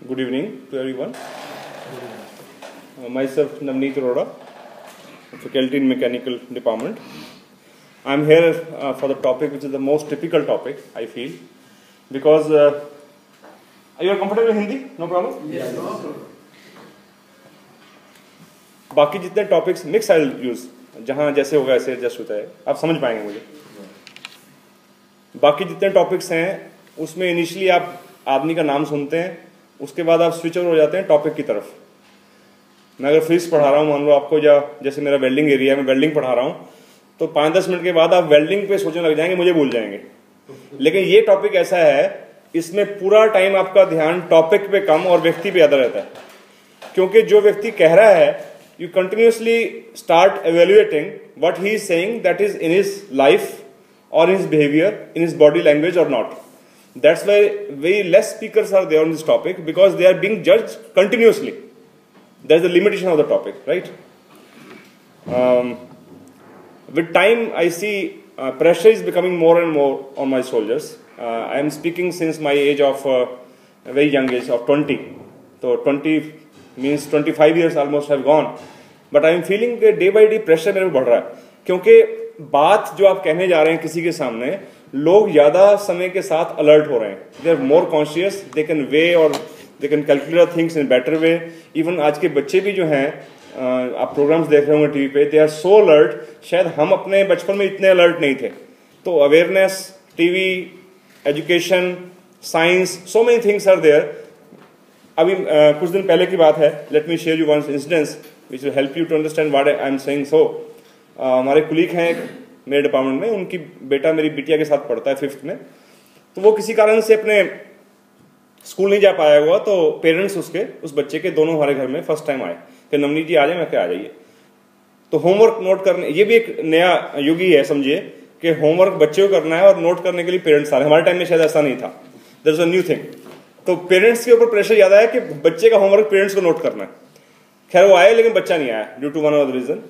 Good evening to everyone. Myself Navneet Arora, faculty in mechanical department. I am here for the topic which is the most typical topic, I feel, because are you comfortable in Hindi? No problem? Yes. बाकी जितने topics mix I use, जहाँ जैसे होगा ऐसे adjust होता है, आप समझ पाएंगे मुझे. बाकी जितने टॉपिक्स हैं उसमें इनिशियली आप आदमी का नाम सुनते हैं, उसके बाद आप स्विच ओवर हो जाते हैं टॉपिक की तरफ. मैं अगर फिजिक्स पढ़ा रहा हूँ, मान लो आपको, जैसे मेरा वेल्डिंग एरिया है, मैं वेल्डिंग पढ़ा रहा हूँ, तो 5-10 मिनट के बाद आप वेल्डिंग पे सोचने लग जाएंगे, मुझे भूल जाएंगे. लेकिन ये टॉपिक ऐसा है, इसमें पूरा टाइम आपका ध्यान टॉपिक पे कम और व्यक्ति पे ज्यादा रहता है. क्योंकि जो व्यक्ति कह रहा है, you continuously start evaluating what he is saying, that is in his life or in his behavior, in his body language or not. That's why very less speakers are there on this topic, because they are being judged continuously. That's the limitation of the topic, right? With time, I see pressure is becoming more and more on my shoulders. I am speaking since my age of a very young age of 20. So 20 means 25 years almost have gone, but I am feeling कि day by day pressure मेरे बढ़ रहा है. क्योंकि बात जो आप कहने जा रहे हैं किसी के सामने, लोग ज्यादा समय के साथ अलर्ट हो रहे हैं. They are more conscious, they can way और they can calculate things in better way. Even आज के बच्चे भी जो हैं, आप प्रोग्राम्स देख रहे होंगे टीवी पे, दे आर सो अलर्ट. शायद हम अपने बचपन में इतने अलर्ट नहीं थे. तो awareness, TV, education, science, so many things are there. अभी कुछ दिन पहले की बात है, let me share you one incidence which will help you to understand what I am saying. So हमारे कुलीग हैं मेरे डिपार्टमेंट में, उनकी बेटा मेरी बिटिया के साथ पढ़ता है 5th में. तो वो किसी कारण से अपने स्कूल नहीं जा पाया हुआ, तो पेरेंट्स उसके, उस बच्चे के, दोनों हमारे घर में फर्स्ट टाइम आए कि नवनीत जी आ जाए. मैं क्या आ जाइए. तो होमवर्क नोट करने, ये भी एक नया युग ही है, समझिए कि होमवर्क बच्चे को करना है और नोट करने के लिए पेरेंट्स आ रहे. हमारे टाइम में शायद ऐसा नहीं था. That is a new thing. तो पेरेंट्स के ऊपर प्रेशर ज्यादा है कि बच्चे का होमवर्क पेरेंट्स को नोट करना है. खैर वो आए, लेकिन बच्चा नहीं आया due to one of the reason.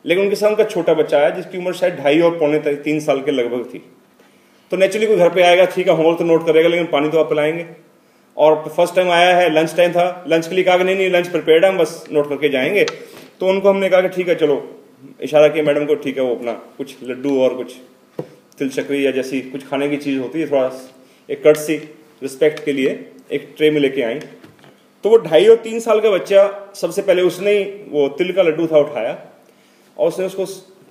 लेकिन उनके साथ उनका छोटा बच्चा आया जिसकी उम्र शायद 2.5 और 3 साल के लगभग थी. तो नेचुरली कोई घर पे आएगा, ठीक है होमवर्क तो नोट करेगा, लेकिन पानी तो आप पिलाएंगे. और फर्स्ट टाइम आया है, लंच टाइम था, लंच के लिए कहा कि नहीं लंच प्रिपेयर्ड है, हम बस नोट करके जाएंगे. तो उनको हमने कहा कि ठीक है चलो, इशारा किया मैडम को, ठीक है वो अपना कुछ लड्डू और कुछ तिल चक्री या जैसी कुछ खाने की चीज होती है, थोड़ा एक कर्टसी रिस्पेक्ट के लिए एक ट्रे में लेके आई. तो वो 2.5 और 3 साल का बच्चा, सबसे पहले उसने ही वो तिल का लड्डू था उठाया और उसने उसको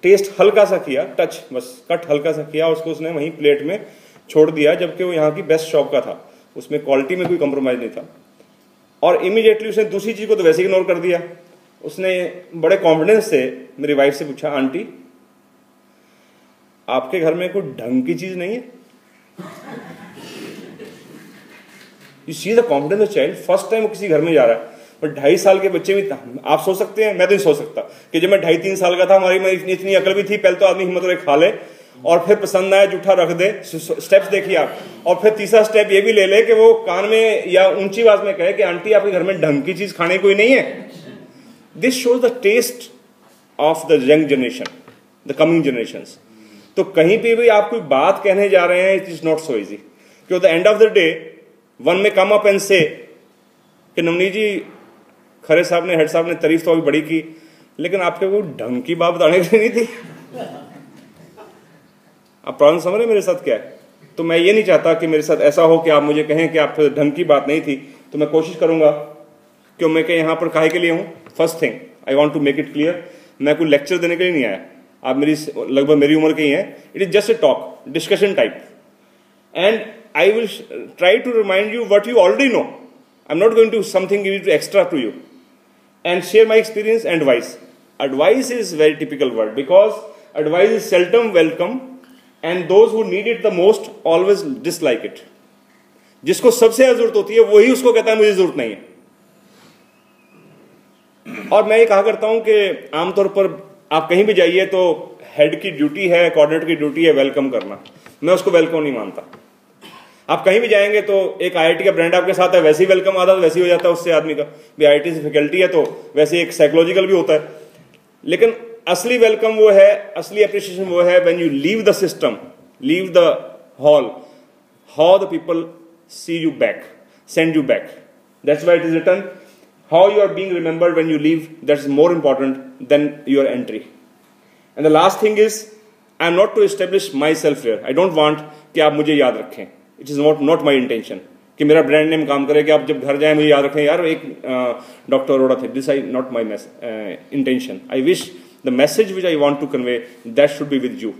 टेस्ट हल्का सा किया, टच बस कट हल्का सा किया, उसको उसने वहीं प्लेट में छोड़ दिया. जबकि वो यहाँ की बेस्ट शॉप का था, उसमें क्वालिटी में कोई कंप्रोमाइज नहीं था. और इमीडिएटली उसने दूसरी चीज को तो वैसे इग्नोर कर दिया. उसने बड़े कॉन्फिडेंस से मेरी वाइफ से पूछा, आंटी आपके घर में कोई ढंग की चीज नहीं है? You see the confidence of child. First time वो किसी घर में जा रहा है. पर 2.5 साल के बच्चे में आप सोच सकते हैं, मैं तो नहीं सोच सकता कि जब मैं 2.5-3 साल का था, हमारी में इतनी अकल भी थी. पहले तो आदमी हिम्मत रखे खा ले, और फिर पसंद आया जूठा रख दे. स्टेप्स देखिए आप. और फिर तीसरा स्टेप ये भी ले ले कि वो कान में या ऊंची आवाज में कहे कि आंटी आपके घर में ढंग की चीज खाने कोई नहीं है. This shows the taste of the young generation, the coming generations. तो कहीं पे भी आप कोई बात कहने जा रहे हैं, it is not so easy. क्योंकि the end of the day one में कम अप एंड से कि नवनीत जी, खरे साहब ने, हेड साहब ने तारीफ तो अभी बड़ी की, लेकिन आपके कोई ढंग की बात बताने के लिए नहीं थी. आप प्रॉब्लम समझ रहे मेरे साथ क्या है. तो मैं ये नहीं चाहता कि मेरे साथ ऐसा हो कि आप मुझे कहें कि आप ढंग की बात नहीं थी. तो मैं कोशिश करूंगा कि मैं यहाँ पर काहे के लिए हूं. First thing I want to make it clear, मैं कोई लेक्चर देने के लिए नहीं आया. आप मेरी लगभग मेरी उम्र के ही हैं. It is just a talk, discussion type. And I will try to remind you what you already know. I'm not going to something give it extra to you, and share my experience and advice. Advice is very typical word, because advice is seldom welcome, and those who need it the most always dislike it. जिसको सबसे ज्यादा जरूरत होती है वही उसको कहता है मुझे जरूरत नहीं है. और मैं ये कहा करता हूं कि आमतौर पर आप कहीं भी जाइए तो हेड की ड्यूटी है, कोऑर्डिनेटर की ड्यूटी है वेलकम करना. मैं उसको वेलकम नहीं मानता. आप कहीं भी जाएंगे तो एक आईआईटी का ब्रांड आपके साथ है, वैसे ही वेलकम आता है, वैसे ही हो जाता है उससे आदमी का भी. आईआईटी से फैकल्टी है तो वैसे एक साइकोलॉजिकल भी होता है. लेकिन असली वेलकम वो है, असली अप्रिसिएशन वो है when you leave the system, leave the hall, how the people see you back, send you back. That's why it is written, how you are being remembered when you leave, that's more important than your entry. And the last thing is, I am not to establish myself here. I don't want कि आप मुझे याद रखें. It is not my intention. कि मेरा brand name काम करे कि आप जब घर जाएं मुझे याद रखें यार एक डॉक्टर अरोड़ा थे. This is not my intention. I wish the message which I want to convey, that should be with you.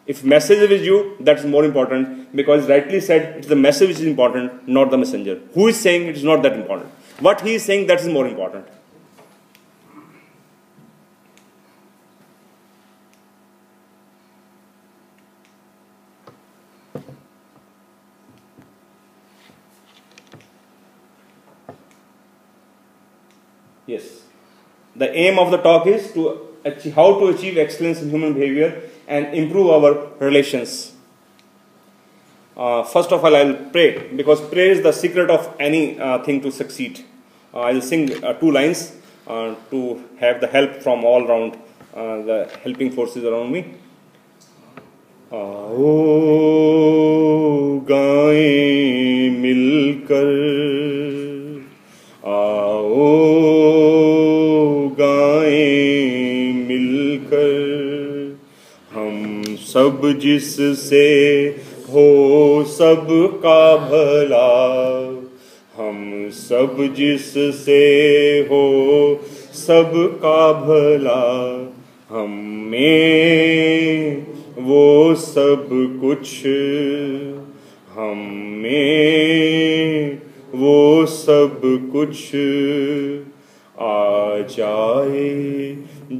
If message is with you, that's more important, because rightly said, it's the message which is important, not the messenger. Who is saying it is not that important? What he is saying, that is more important. Yes. The aim of the talk is to how to achieve excellence in human behavior and improve our relations. First of all, I will pray, because prayer is the secret of any thing to succeed. I will sing 2 lines to have the help from all around, the helping forces around me. आओ गाएं मिलकर, आओ गाएं मिलकर, हम सब जिससे हो सबका भला, हम सब जिससे हो सबका भला, हम में वो सब कुछ, हम में वो सब कुछ आ जाए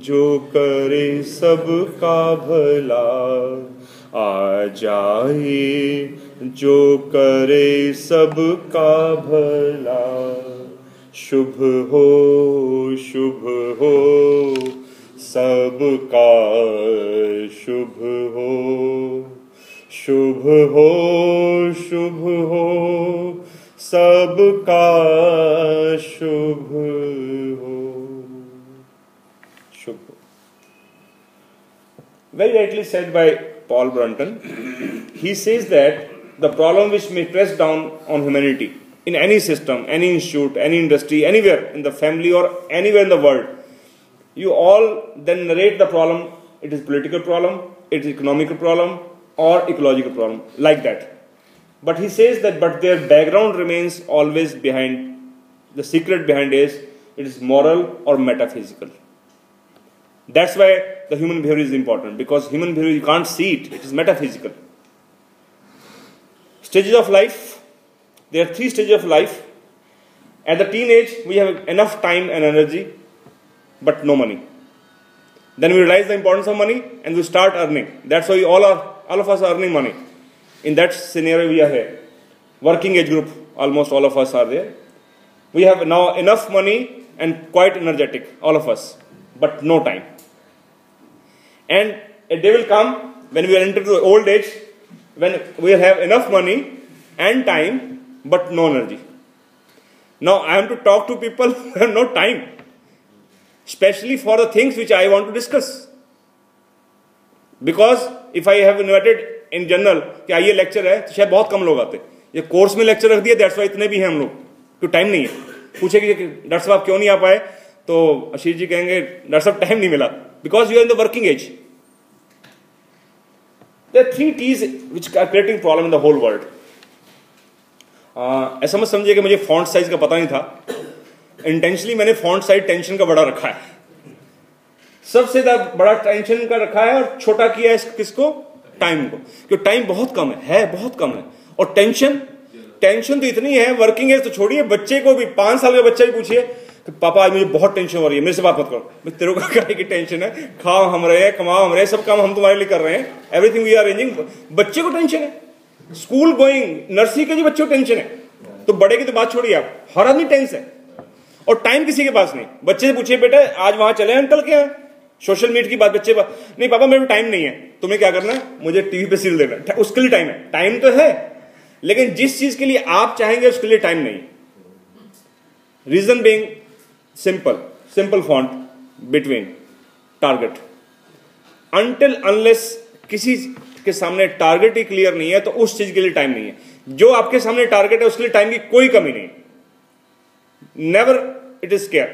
जो करे सबका भला, आ जाए जो करे सबका भला, शुभ हो सबका शुभ हो, शुभ हो सबका शुभ हो, शुभ हो. Very rightly said by Paul Brunton. He says that the problem which may press down on humanity in any system, any institute, any industry, anywhere in the family or anywhere in the world, you all then narrate the problem. It is political problem, it is economical problem, or ecological problem, like that. But he says that but their background remains always behind. The secret behind is it is moral or metaphysical. That's why the human behavior is important, because human behavior you can't see it, it is metaphysical. Stages of life. There are 3 stages of life. At the teenage, we have enough time and energy, but no money. Then we realize the importance of money and we start earning. That's why all of us are earning money. In that scenario, we are here. Working age group, almost all of us are there. We have now enough money and quite energetic, all of us, but no time. And a day will come when we are into the old age, when we have enough money and time, but no energy. Now I am to talk to people who have no time, especially for the things which I want to discuss. Because if I have invited in general कि आइए lecture है, तो शायद बहुत कम लोग आते. ये course में लेक्चर रख दिया, दैट्स वाई इतने भी हैं हम लोग, तो टाइम नहीं है. पूछेंगे डॉक्टर साहब क्यों नहीं आ पाए, तो आशीष जी कहेंगे डॉक्टर साहब टाइम नहीं मिला, because you are in the working age. There are 3 T's which are creating problem in the whole world. ऐसा मत समझिए कि मुझे फॉन्ट साइज का पता नहीं था. इंटेंशनली मैंने फॉन्ट साइज टेंशन का बड़ा रखा है, सबसे बड़ा टेंशन का रखा है, और छोटा किया है किसको, टाइम को, क्योंकि टाइम बहुत कम है बहुत कम है. और टेंशन तो इतनी है, वर्किंग एज तो छोड़िए, बच्चे को भी 5 साल का बच्चा भी पूछिए कि पापा आज मुझे बहुत टेंशन हो रही है, मेरे से बात मत करो. तेरे को क्या की टेंशन है, खाओ हम रहे, कमाओ हम रहे, सब काम हम तुम्हारे लिए कर रहे हैं, एवरीथिंग वी आर अरेंजिंग. बच्चे को टेंशन है, स्कूल गोइंग नर्सरी के जी बच्चों को टेंशन है, तो बड़े की तो बात छोड़िए आप, हर आदमी टेंशन है. और टाइम किसी के पास नहीं. बच्चे से पूछिए बेटा आज वहां चले अंकल क्या है, सोशल मीडिया की बात, बच्चे नहीं पापा मेरे टाइम नहीं है, तुम्हें क्या करना है, मुझे टीवी पे सीरियल देखना, उसके लिए टाइम है. टाइम तो है, लेकिन जिस चीज के लिए आप चाहेंगे उसके लिए टाइम नहीं. Reason being simple font between target. Until unless किसी के सामने टारगेट ही क्लियर नहीं है, तो उस चीज के लिए टाइम नहीं है. जो आपके सामने टारगेट है उसके लिए टाइम की कोई कमी नहीं. Never it is care.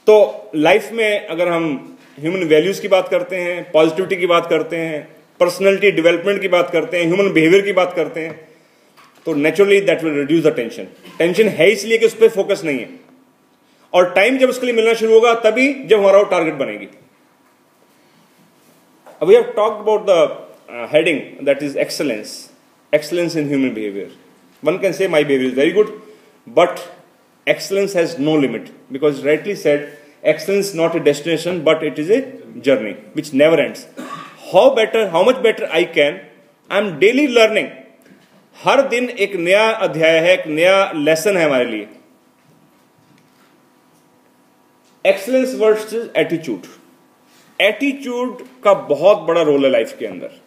तो लाइफ में अगर हम ह्यूमन वैल्यूज की बात करते हैं, पॉजिटिविटी की बात करते हैं, पर्सनैलिटी डेवलपमेंट की बात करते हैं, ह्यूमन बिहेवियर की बात करते हैं, तो naturally that will reduce the tension. Tension है इसलिए कि उस पर फोकस नहीं है, और टाइम जब उसके लिए मिलना शुरू होगा तभी जब हमारा वो टारगेट बनेगी। We have talked about the heading that is excellence, excellence in human behaviour. One can say my behaviour is very good, but excellence has no limit, because rightly said, excellence is not a destination but it is a journey which never ends. How much better I can, I am daily learning. हर दिन एक नया अध्याय है, एक नया lesson है हमारे लिए। Excellence versus attitude. एटीट्यूड का बहुत बड़ा रोल है लाइफ के अंदर।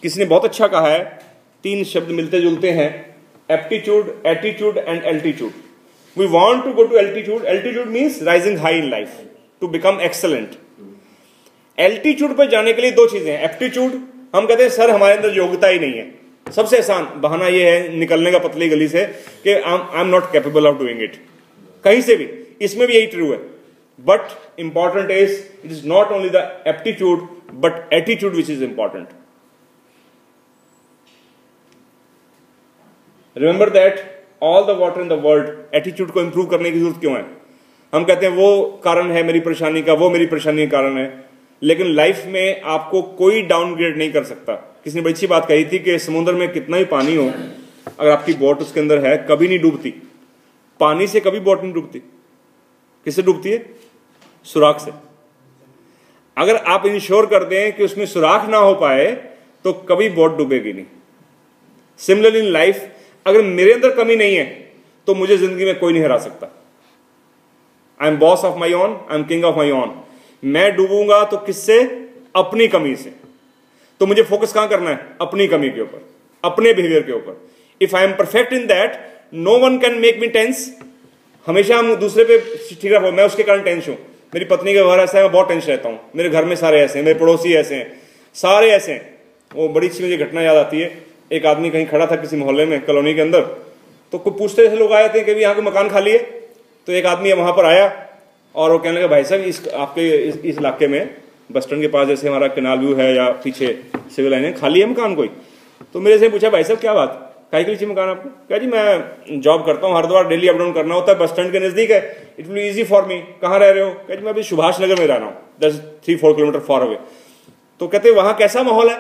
किसी ने बहुत अच्छा कहा है, 3 शब्द मिलते जुलते हैं, aptitude, attitude and altitude. We want to go to altitude. Altitude means rising high in life to become excellent. Altitude पर जाने के लिए 2 चीजें हैं। एप्टीट्यूड, हम कहते हैं सर हमारे अंदर योग्यता ही नहीं है। सबसे आसान बहाना ये है निकलने का पतली गली से कि I am not capable of doing it. कहीं से भी, इसमें भी यही ट्रू है। But important is it is not only the aptitude but attitude which is important. Remember that all the water in the world. Attitude को improve करने की जरूरत क्यों है? हम कहते हैं वो कारण है मेरी परेशानी का, वो मेरी परेशानी का कारण है, लेकिन लाइफ में आपको कोई डाउनग्रेड नहीं कर सकता। किसी ने बड़ी अच्छी बात कही थी कि समुद्र में कितना ही पानी हो, अगर आपकी बोट उसके अंदर है कभी नहीं डूबती। पानी से कभी बोट नहीं डूबती। किससे डूबती है? सुराख से। अगर आप इंश्योर कर दें कि उसमें सुराख ना हो पाए तो कभी बोट डूबेगी नहीं। सिमिलरली इन लाइफ, अगर मेरे अंदर कमी नहीं है तो मुझे जिंदगी में कोई नहीं हरा सकता। I am boss of my own, I am king of my own. मैं डूबूंगा तो किससे? अपनी कमी से। तो मुझे फोकस कहां करना है? अपनी कमी के ऊपर, अपने बिहेवियर के ऊपर। If I am perfect in that, no one can make me tense. हमेशा हम दूसरे पे ठीक रखो, मैं उसके कारण टेंस हूं। मेरी पत्नी का घर ऐसा है, मैं बहुत टेंशन रहता हूं। मेरे घर में सारे ऐसे हैं, मेरे पड़ोसी ऐसे हैं, सारे ऐसे हैं। वो बड़ी अच्छी मुझे घटना याद आती है। एक आदमी कहीं खड़ा था किसी मोहल्ले में, कॉलोनी के अंदर, तो कुछ पूछते थे लोग आए थे कि यहाँ को मकान खाली है। तो एक आदमी वहां पर आया और वो कहने लगा भाई साहब इस आपके इस इलाके में बस स्टैंड के पास जैसे हमारा कैनाल व्यू है या पीछे सिविल लाइन है, खाली है मकान कोई? तो मेरे से पूछा भाई साहब क्या बात, काहे के लिए चाहिए मकान आपको? क्या जी मैं जॉब करता हूँ, हरिद्वार डेली अप डाउन करना होता है, बस स्टैंड के नजदीक है, it will easy for me. कहाँ रह रहे हो? क्या जी मैं अभी सुभाष नगर में रह रहा हूँ, 3-4 किलोमीटर फॉर अवे। तो कहते वहां कैसा माहौल है?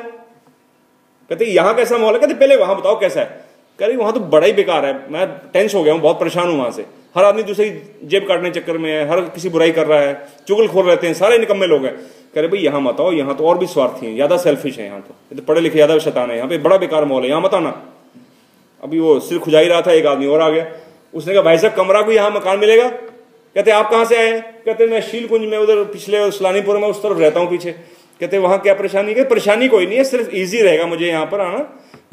कहते यहाँ कैसा माहौल है? कहते पहले वहां बताओ कैसा है। कह रही वहां तो बड़ा ही बेकार है, मैं टेंस हो गया हूँ, बहुत परेशान हूं वहां से। हर आदमी दूसरी जेब काटने चक्कर में है, हर किसी बुराई कर रहा है, चुगलखोर रहते हैं, सारे निकम्मे लोग हैं। कह रहे भाई यहाँ मत आओ, यहाँ तो और भी स्वार्थी हैं, ज्यादा सेल्फिश है, यहाँ तो पढ़े लिखे ज्यादा शैतान है, यहाँ पे बड़ा बेकार माहौल है, यहाँ मत आना। अभी वो सिर खुजाई रहा था, एक आदमी और आ गया। उसने कहा भाई साहब कमरा को यहाँ मकान मिलेगा? कहते आप कहाँ से आए हैं? कहते मैं शीलकुंज में उधर पिछले सलानीपुर में उस तरफ रहता हूँ पीछे। कहते वहां क्या परेशानी? है परेशानी कोई नहीं है, सिर्फ इजी रहेगा मुझे यहाँ पर आना,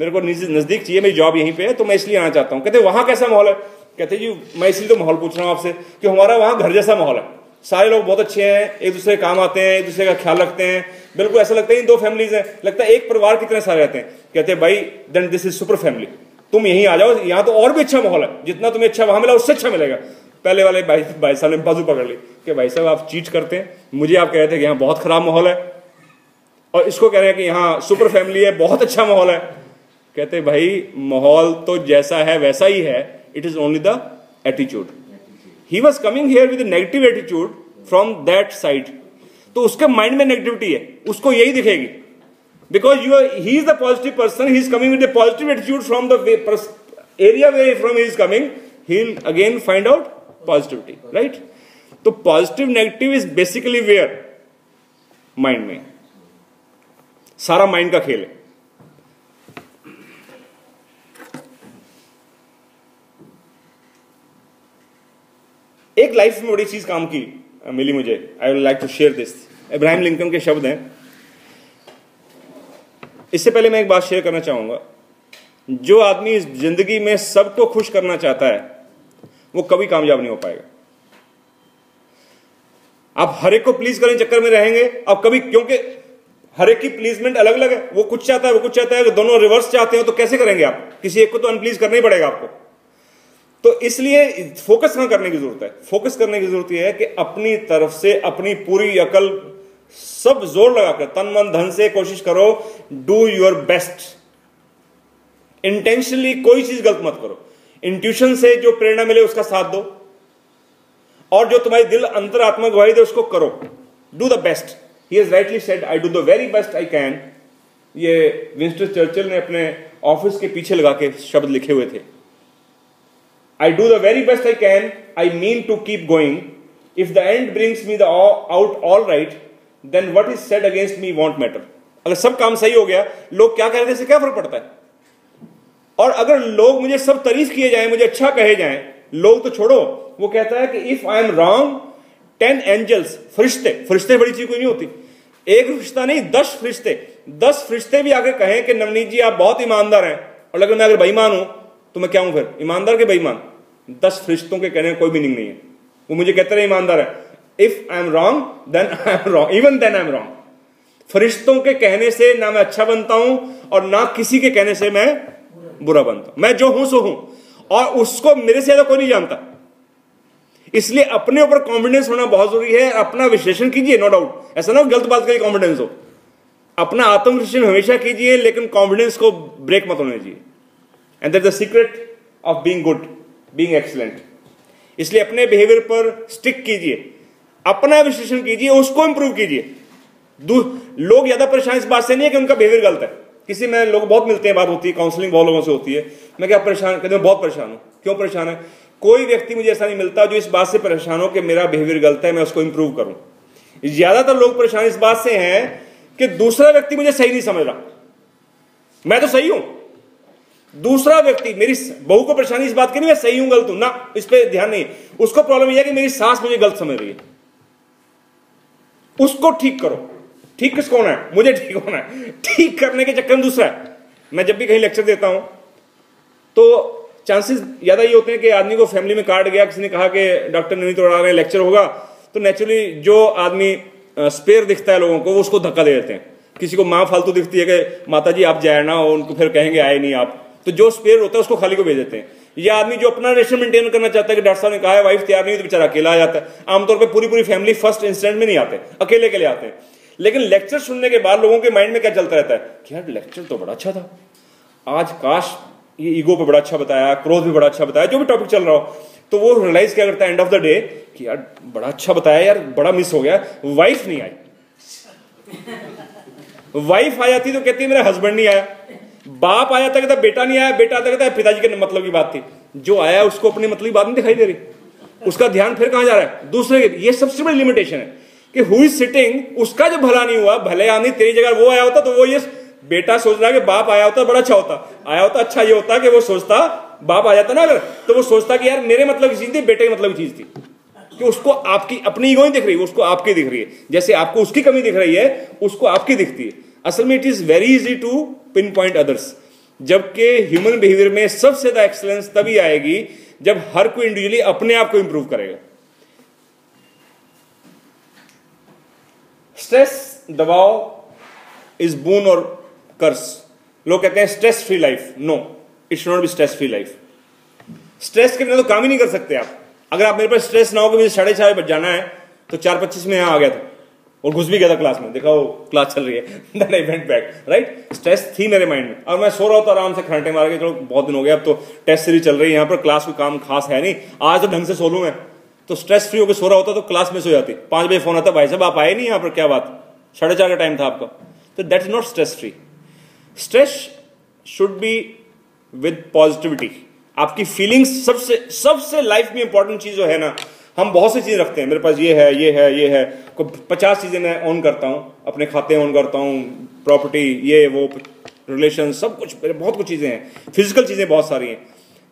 मेरे को नजदीक चाहिए, मेरी जॉब यहीं पे है तो मैं इसलिए आना चाहता हूँ। कहते वहां कैसा माहौल है? कहते जी मैं इसलिए तो माहौल पूछ रहा हूँ आपसे कि हमारा वहां घर जैसा माहौल है, सारे लोग बहुत अच्छे हैं, एक दूसरे के काम आते हैं, एक दूसरे का ख्याल रखते हैं, बिल्कुल ऐसा लगता है 2 फैमिलीज हैं, लगता है एक परिवार कितने सारे रहते हैं। कहते भाई then this is super family, तुम यहीं आ जाओ, यहाँ तो और भी अच्छा माहौल है, जितना तुम्हें अच्छा वहां मिला उससे अच्छा मिलेगा। पहले वाले भाई साहब ने बाजू पकड़ ली कि भाई साहब आप चीट करते हैं, मुझे आप कह रहे थे कि यहाँ बहुत खराब माहौल है, और इसको कह रहे हैं कि यहाँ सुपर फैमिली है, बहुत अच्छा माहौल है। कहते भाई माहौल तो जैसा है वैसा ही है, it is only the attitude. He was coming here with negative attitude from that side, तो उसके माइंड में नेगेटिविटी है, उसको यही दिखेगी, because he is the positive person, he is coming with the positive attitude from the area where from he is coming, he will again find out positivity, right? तो positive negative is basically where? Mind में। सारा mind का खेल है। एक life में बड़ी चीज काम की मिली मुझे, I would like to share this. Abraham Lincoln के शब्द हैं। इससे पहले मैं एक बात शेयर करना चाहूंगा, जो आदमी इस जिंदगी में सबको खुश करना चाहता है वो कभी कामयाब नहीं हो पाएगा। आप हर एक को प्लीज करने चक्कर में रहेंगे आप कभी, क्योंकि हर एक की प्लीजमेंट अलग अलग है, वो कुछ चाहता है वो कुछ चाहता है, अगर दोनों रिवर्स चाहते हो तो कैसे करेंगे आप? किसी एक को तो अनप्लीज करना ही पड़ेगा आपको। तो इसलिए फोकस कहां करने की जरूरत है? फोकस करने की जरूरत यह है कि अपनी तरफ से अपनी पूरी अकल सब जोर लगाकर तन मन धन से कोशिश करो, डू योर बेस्ट। इंटेंशनली कोई चीज गलत मत करो। इंट्यूशन से जो प्रेरणा मिले उसका साथ दो, और जो तुम्हारी दिल अंतरात्मा गवाही दे उसको करो। Do the best. He has rightly said, I do the very best I can. ये विंस्टन चर्चिल ने अपने ऑफिस के पीछे लगा के शब्द लिखे हुए थे। I do the very best I can, I mean to keep going, if the end brings me the out all right, then what is said against me won't matter. अगर सब काम सही हो गया, लोग क्या कह रहे से क्या फर्क पड़ता है? और अगर लोग मुझे सब तारीफ किए जाएं, मुझे अच्छा कहे जाएं, लोग तो छोड़ो, वो कहता है कि if I am wrong 10 angels, फरिश्ते बड़ी चीज कोई नहीं होती, एक फरिश्ता नहीं 10 फरिश्ते भी आगे कहें कि नवनीत जी आप बहुत ईमानदार हैं, और अगर मैं अगर बेईमान हूं तो मैं क्या हूं फिर, ईमानदार के बेईमान? 10 फरिश्तों के कहने में कोई मीनिंग नहीं है। वो मुझे कहते रहे ईमानदार है, if I am wrong then I am wrong, even then I am wrong. फरिश्तों के कहने से ना मैं अच्छा बनता हूं और ना किसी के कहने से मैं बुरा बनता हूं। मैं जो हूं सो हूं, और उसको मेरे से ज्यादा कोई नहीं जानता। इसलिए अपने ऊपर कॉन्फिडेंस होना बहुत जरूरी है। अपना विश्लेषण कीजिए, नो डाउट, ऐसा ना गलत बात का कॉन्फिडेंस हो। अपना आत्म विश्लेषण हमेशा कीजिए, लेकिन कॉन्फिडेंस को ब्रेक मत होने दीजिए। And that's the secret of being good, being excellent. इसलिए अपने बिहेवियर पर स्टिक कीजिए, अपना विश्लेषण कीजिए, उसको इंप्रूव कीजिए। लोग ज्यादा परेशान इस बात से नहीं है कि उनका बिहेवियर गलत है। किसी में लोग बहुत मिलते हैं, बात होती है, काउंसलिंग बहुत लोगों से होती है, मैं क्या परेशान, कहते मैं बहुत परेशान हूं। क्यों परेशान है? कोई व्यक्ति मुझे ऐसा नहीं मिलता जो इस बात से परेशान हो कि मेरा बिहेवियर गलत है, मैं उसको इंप्रूव करूं। ज्यादातर लोग परेशान इस बात से हैं कि दूसरा व्यक्ति मुझे सही नहीं समझ रहा, मैं तो सही हूं। दूसरा व्यक्ति, मेरी बहू को परेशानी इस बात की नहीं मैं सही हूं गलत हूं ना, इस पर ध्यान नहीं। उसको प्रॉब्लम यह है कि मेरी सास मुझे गलत समझ रही है, उसको ठीक करो। ठीक किसको होना है? मुझे ठीक होना है। ठीक करने के चक्कर में दूसरा है। मैं जब भी कहीं लेक्चर देता हूं तो चांसेस ज्यादा ये होते हैं कि आदमी को फैमिली में कार्ड गया, किसी ने कहा कि डॉक्टर नवनीत उड़ा रहे लेक्चर होगा, तो नेचुरली जो आदमी स्पेयर दिखता है लोगों को, वो उसको धक्का दे देते हैं। किसी को माँ फालतू दिखती है कि माता जी आप जाए ना, उनको फिर कहेंगे आए नहीं आप, तो जो स्पेयर होता है उसको खाली को भेज देते हैं। यह आदमी जो अपना रिलेशन मेंटेन करना चाहता है कि डॉक्टर साहब ने कहा है वाइफ तैयार नहीं, तो बेचारा अकेला आ जाता है। आमतौर पर पूरी फैमिली फर्स्ट इंस्टेंट में नहीं आते, अकेले के लिए आते हैं। लेकिन लेक्चर सुनने के बाद लोगों के माइंड में क्या चलता रहता है कि यार लेक्चर तो बड़ा अच्छा था, आज काश ये ईगो पे बड़ा अच्छा बताया, क्रोध भी बड़ा अच्छा बताया, जो भी टॉपिक चल रहा हो। तो वो रियलाइज क्या करता है एंड ऑफ द डे कि यार बड़ा अच्छा बताया, यार बड़ा मिस हो गया, वाइफ नहीं आई। वाइफ आ जाती तो कहती मेरा हस्बैंड नहीं आया, बाप आया था कहता बेटा नहीं आया, बेटा आता कहता पिताजी के मतलब की बात थी। जो आया उसको अपनी मतलब की बात नहीं दिखाई दे रही, उसका ध्यान फिर कहां जा रहा है? दूसरे के। ये सबसे बड़ी लिमिटेशन है कि हु इज सिटिंग, उसका जो भला नहीं हुआ, भले आदमी तेरी जगह वो आया होता तो वो ये बेटा सोच रहा है कि बाप आया होता बड़ा अच्छा होता, आया होता अच्छा ये होता कि वो सोचता बाप आ जाता ना अगर, तो वो सोचता कि यार मेरे मतलब की चीज थी, बेटे की मतलब की चीज थी। कि उसको आपकी अपनी ईगो नहीं दिख रही, उसको आपकी दिख रही है। जैसे आपको उसकी कमी दिख रही है, उसको आपकी दिखती है। असल में it is very easy to pinpoint others. जबकि ह्यूमन बिहेवियर में सबसे ज्यादा एक्सीलेंस तभी आएगी जब हर कोई इंडिविजुअली अपने आप को इंप्रूव करेगा। स्ट्रेस, दबाव इज बून और कर्स। लोग कहते हैं stress free life, no it should not be stress free life. Stress के बिना तो काम ही नहीं कर सकते आप। अगर आप मेरे पास स्ट्रेस ना हो कि मुझे 4:30 बजे जाना है, तो 4:25 में यहां आ गया था और घुस भी गया था क्लास में, देखा वो क्लास चल रही है, then I went back, right. Stress थी मेरे माइंड में, और मैं सो रहा था आराम से खराटे मार के, चलो बहुत दिन हो गया, अब तो टेस्ट सीरीज चल रही है यहाँ पर, क्लास कोई काम खास है नहीं, आज तो ढंग से सो लूं मैं। तो स्ट्रेस फ्री होकर सो रहा होता तो क्लास में सो जाती। 5 बजे फोन आता, भाई साहब आप आए नहीं यहाँ पर, क्या बात, 4:30 का टाइम था आपका। तो that is not stress free. Stress should be with positivity. आपकी फीलिंग्स सबसे लाइफ में इंपॉर्टेंट चीज जो है ना, हम बहुत सी चीजें रखते हैं, मेरे पास ये है ये है ये है, 50 चीजें मैं ऑन करता हूं, अपने खाते ऑन करता हूं, प्रॉपर्टी, ये वो, रिलेशन, सब कुछ, बहुत कुछ चीजें हैं, फिजिकल चीजें बहुत सारी हैं।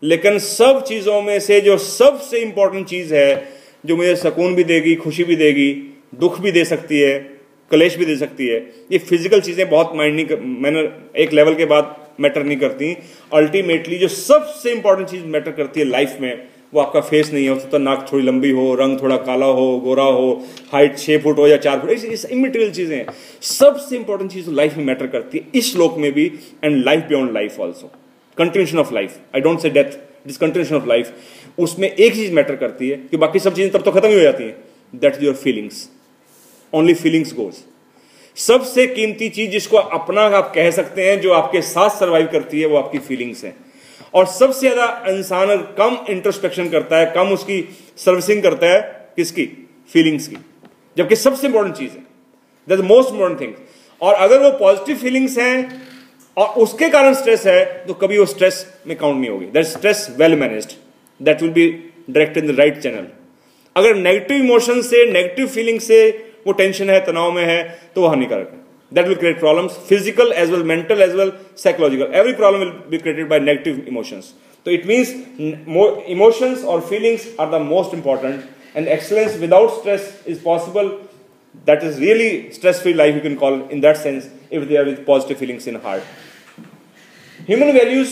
लेकिन सब चीजों में से जो सबसे इंपॉर्टेंट चीज है, जो मुझे सुकून भी देगी, खुशी भी देगी, दुख भी दे सकती है, कलेश भी दे सकती है, ये फिजिकल चीजें बहुत माइंड नहीं मैंने एक लेवल के बाद मैटर नहीं करती। अल्टीमेटली जो सबसे इंपॉर्टेंट चीज मैटर करती है लाइफ में, वो आपका फेस नहीं हो सकता, नाक थोड़ी लंबी हो, रंग थोड़ा काला हो, गोरा हो, हाइट 6 फुट हो या 4 फुट, ऐसी इमटेरियल चीजें हैं। सबसे इंपॉर्टेंट चीज लाइफ में मैटर करती है, इस लोक में भी and life beyond life also, continuation of life. I don't say death, continuation of life, उसमें एक चीज मैटर करती है कि बाकी सब चीजें तब तो खत्म ही हो जाती हैं, that is your feelings, only feelings goes. सबसे कीमती चीज जिसको अपना आप कह सकते हैं, जो आपके साथ सर्वाइव करती है, वो आपकी फीलिंग्स है। और सबसे ज्यादा इंसान कम इंट्रोस्पेक्शन करता है, कम उसकी सर्विसिंग करता है किसकी? फीलिंग्स की, जबकि सबसे इंपॉर्टेंट चीज है, that the most important thing. और अगर वो पॉजिटिव फीलिंग्स हैं और उसके कारण स्ट्रेस है, तो कभी वो स्ट्रेस में काउंट नहीं होगी। That stress well managed, that will be directed in the right channel. अगर नेगेटिव इमोशन से, नेगेटिव फीलिंग से वो टेंशन है, तनाव में है, तो वो हानिकारक है। That will create problems, physical as well, mental as well, psychological. Every problem will be created by negative emotions. तो इट मीन्स इमोशंस और feelings are the most important, and excellence without stress is possible. That is really stress-free life, you can call in that sense, if they are with positive feelings in heart. Human values,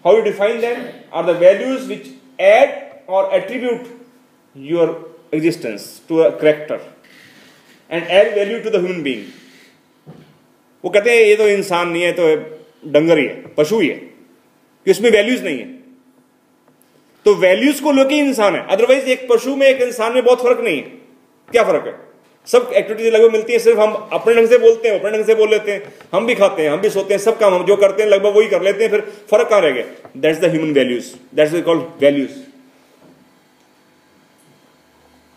how you define them, are the values which add or attribute your existence to a character and add value to the human being. वो कहते हैं ये तो इंसान नहीं है, तो डंगर ही है, पशु ही है, कि उसमें वैल्यूज नहीं है। तो वैल्यूज को लेके इंसान है, अदरवाइज एक पशु में एक इंसान में बहुत फर्क नहीं है। क्या फर्क है? सब एक्टिविटीज लगभग मिलती हैं, सिर्फ हम अपने ढंग से बोलते हैं, अपने ढंग से बोल लेते हैं, हम भी खाते हैं, हम भी सोते हैं, सब काम हम जो करते हैं लगभग वही कर लेते हैं, फिर फर्क कहां रह गया? That's the human values, that's we call values.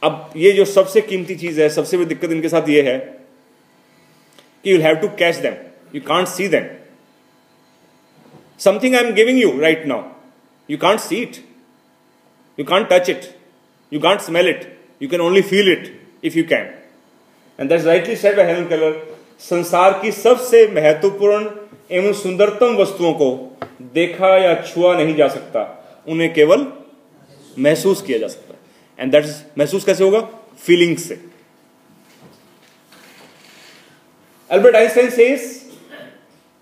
अब ये जो सबसे कीमती चीज है, सबसे बड़ी दिक्कत इनके साथ ये है कि you have to catch them, you can't see them. Something I am giving you right now, you can't see it, you can't touch it, you can't smell it, you can only feel it if you can. And that's rightly said by Helen Keller, संसार की सबसे महत्वपूर्ण एवं सुंदरतम वस्तुओं को देखा या छुआ नहीं जा सकता, उन्हें केवल महसूस किया जा सकता है। एंड दैट इज, महसूस कैसे होगा? फीलिंग्स से। Albert Einstein says,